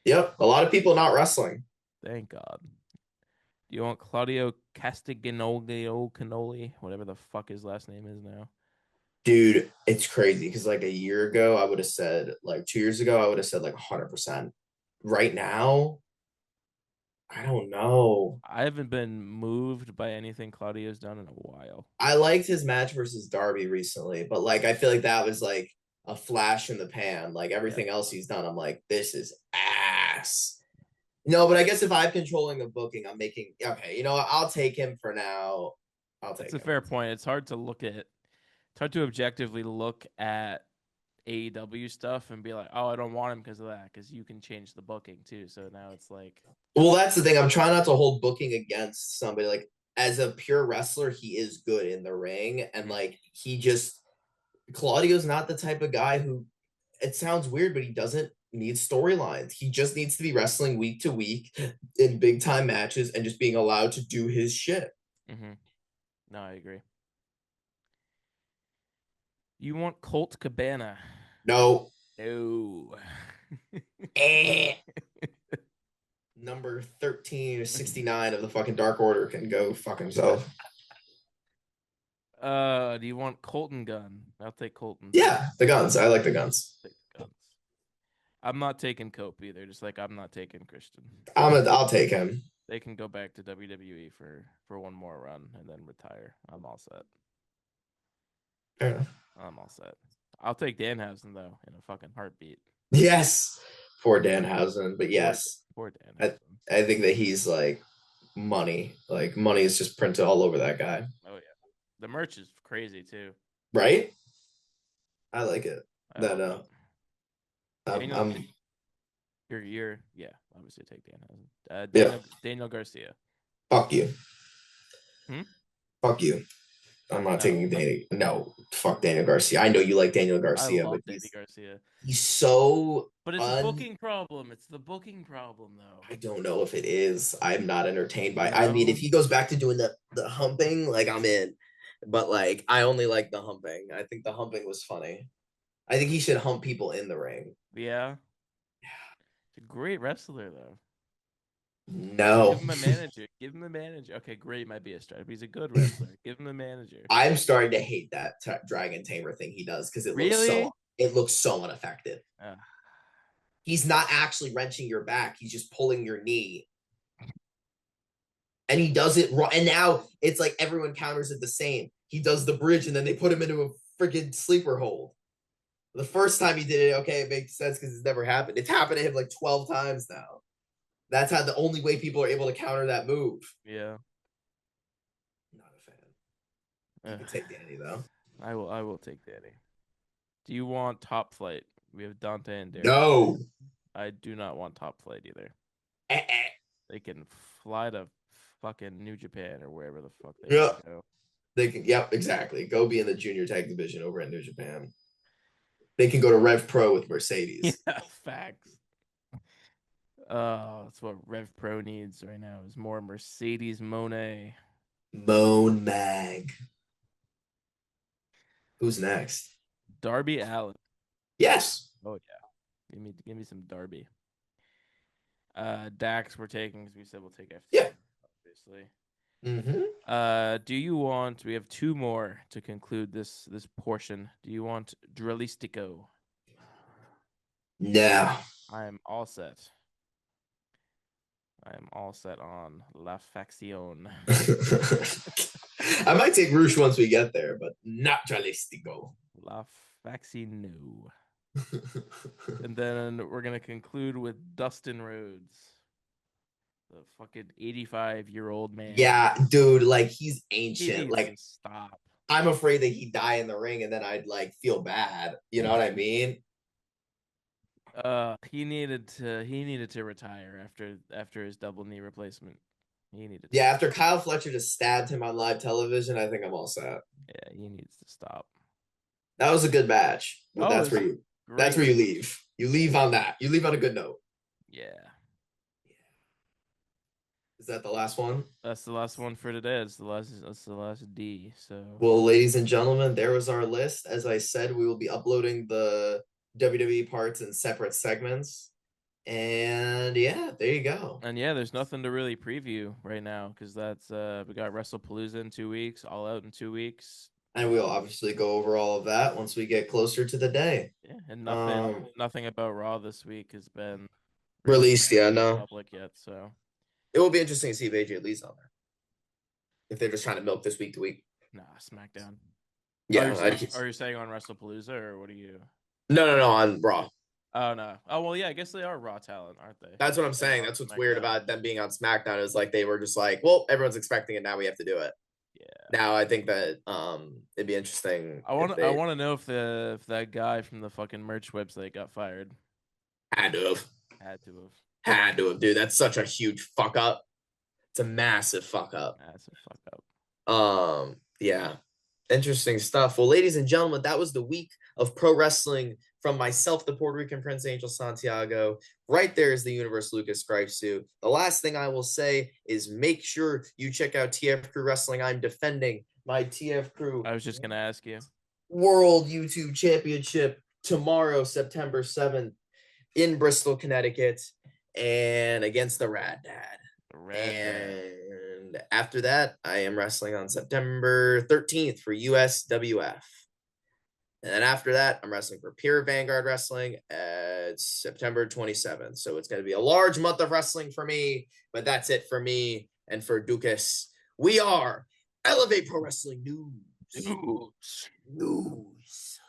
A: Yep, a lot of people not wrestling.
B: Thank God. Do you want Claudio Castagnoli, whatever the fuck his last name is now?
A: Dude, it's crazy because like a year ago, I would have said, like 2 years ago, I would have said like 100%. Right now, I don't know.
B: I haven't been moved by anything Claudio's done in a while.
A: I liked his match versus Darby recently, but like I feel like that was like a flash in the pan. Like everything else he's done, I'm like, this is ass. No, but I guess if I'm controlling the booking, I'm making okay. You know what? I'll take him for now.
B: It's a fair point. It's hard to objectively look at AEW stuff and be like, oh, I don't want him because of that, because you can change the booking too. So now it's like,
A: well, that's the thing. I'm trying not to hold booking against somebody. Like as a pure wrestler, he is good in the ring, and like Claudio's not the type of guy who. It sounds weird, but he doesn't need storylines. He just needs to be wrestling week to week in big time matches and just being allowed to do his shit.
B: Mm-hmm. No, I agree. You want Colt Cabana?
A: No. Number 13 or 69 of the fucking Dark Order can go fuck himself.
B: Do you want Colton Gunn? I'll take Colton.
A: Yeah, the guns. I like the guns.
B: I'm not taking Cope either. Just like I'm not taking Christian.
A: I'll take him.
B: They can go back to WWE for one more run and then retire. I'm all set.
A: Fair enough.
B: I'm all set. I'll take Danhausen though in a fucking heartbeat.
A: Yes, for Danhausen, but yes,
B: for Danhausen.
A: I think that he's like money. Like money is just printed all over that guy.
B: Oh yeah, the merch is crazy too.
A: Right? I like it.
B: You're obviously take Danhausen. Daniel Garcia.
A: Fuck you.
B: Hmm?
A: Fuck you. I'm not
B: No,
A: taking Daniel. No, fuck Daniel Garcia. I know you like Daniel
B: I
A: Garcia, but
B: love Danny Garcia.
A: he's so
B: But it's a booking problem. It's the booking problem, though.
A: I don't know if it is. I'm not entertained by. I mean, if
B: No.
A: he goes back to doing the humping, like I'm in. But like, I only like the humping. I think the humping was funny. I think he should hump people in the ring.
B: Yeah. He's a great wrestler, though. Give
A: No,
B: him a manager. Give him a manager. Okay, great might be a stretch, but he's a good wrestler. Give him a manager.
A: I'm starting to hate that Dragon Tamer thing he does because
B: Really?
A: it looks so ineffective.
B: Uh,
A: He's not actually wrenching your back. He's just pulling your knee. And he does it wrong. And now it's like everyone counters it the same. He does the bridge and then they put him into a freaking sleeper hold. The first time he did it, okay, it makes sense because it's never happened. It's happened to him like 12 times now. That's how the only way people are able to counter that move.
B: yeah.
A: Not a fan. You can take Danny though.
B: I will take Danny. Do you want Top Flight? We have Dante and Derek.
A: No.
B: I do not want Top Flight either.
A: Eh-eh.
B: They can fly to fucking New Japan or wherever the fuck they go.
A: They can, yep, exactly. Go be in the junior tag division over at New Japan. They can go to Rev Pro with Mercedes.
B: Yeah, facts. That's what Rev Pro needs right now is more Mercedes Monet.
A: Moan Mag. Who's next?
B: Darby Allin.
A: Yes.
B: Oh yeah. Give me some Darby. Dax we're taking because we said we'll take FT.
A: Yeah.
B: Obviously.
A: Mm-hmm.
B: Do you want? We have two more to conclude this portion. Do you want Dralistico?
A: No.
B: I am all set. I am all set on La Faction.
A: I might take Roosh once we get there, but not Jalistico.
B: La Faction. And then we're gonna conclude with Dustin Rhodes, the fucking 85-year-old man.
A: Yeah, dude, like he's ancient.
B: He needs
A: like
B: to stop.
A: I'm afraid that he'd die in the ring and then I'd like feel bad. You know what I mean?
B: He needed to retire after his double knee replacement. He needed to.
A: Yeah, after Kyle Fletcher just stabbed him on live television, I think I'm all set.
B: Yeah, he needs to stop.
A: That was a good match. But that's where you leave. You leave on that. You leave on a good note.
B: Yeah.
A: Is that the last one?
B: That's the last one for today. That's the last D. So
A: well, ladies and gentlemen, there was our list. As I said, we will be uploading the WWE parts in separate segments. And yeah, there you go.
B: And yeah, there's nothing to really preview right now because that's we got Wrestlepalooza in 2 weeks, All Out in 2 weeks.
A: And we'll obviously go over all of that once we get closer to the day.
B: Yeah, and nothing about Raw this week has been
A: released yet, no.
B: Public yet, so
A: it will be interesting to see if AJ Lee's on there. If they're just trying to milk this week to week.
B: Nah, SmackDown.
A: Yeah.
B: Are you saying on Wrestlepalooza or what are you?
A: No, on Raw.
B: Oh no. Oh well, yeah. I guess they are Raw talent, aren't they?
A: That's what I'm saying. That's what's weird about them being on SmackDown is like they were just like, well, everyone's expecting it now. We have to do it.
B: Yeah.
A: Now I think that it'd be interesting.
B: I want to know if that guy from the fucking merch website got fired.
A: Had to have, dude. That's such a huge fuck up. It's a massive fuck up. Yeah. Interesting stuff. Well, ladies and gentlemen, that was the week of pro wrestling from myself, the Puerto Rican Prince Angel Santiago. Right there is the Universe Lucas Greif suit. The last thing I will say is make sure you check out TF Crew Wrestling. I'm defending my TF Crew.
B: I was just going to ask you.
A: World YouTube Championship tomorrow, September 7th in Bristol, Connecticut, and against the Rad Dad. And after that, I am wrestling on September 13th for USWF. And then after that, I'm wrestling for Pure Vanguard Wrestling at September 27th. So it's going to be a large month of wrestling for me, but that's it for me and for Dukas. We are Elevate Pro Wrestling News.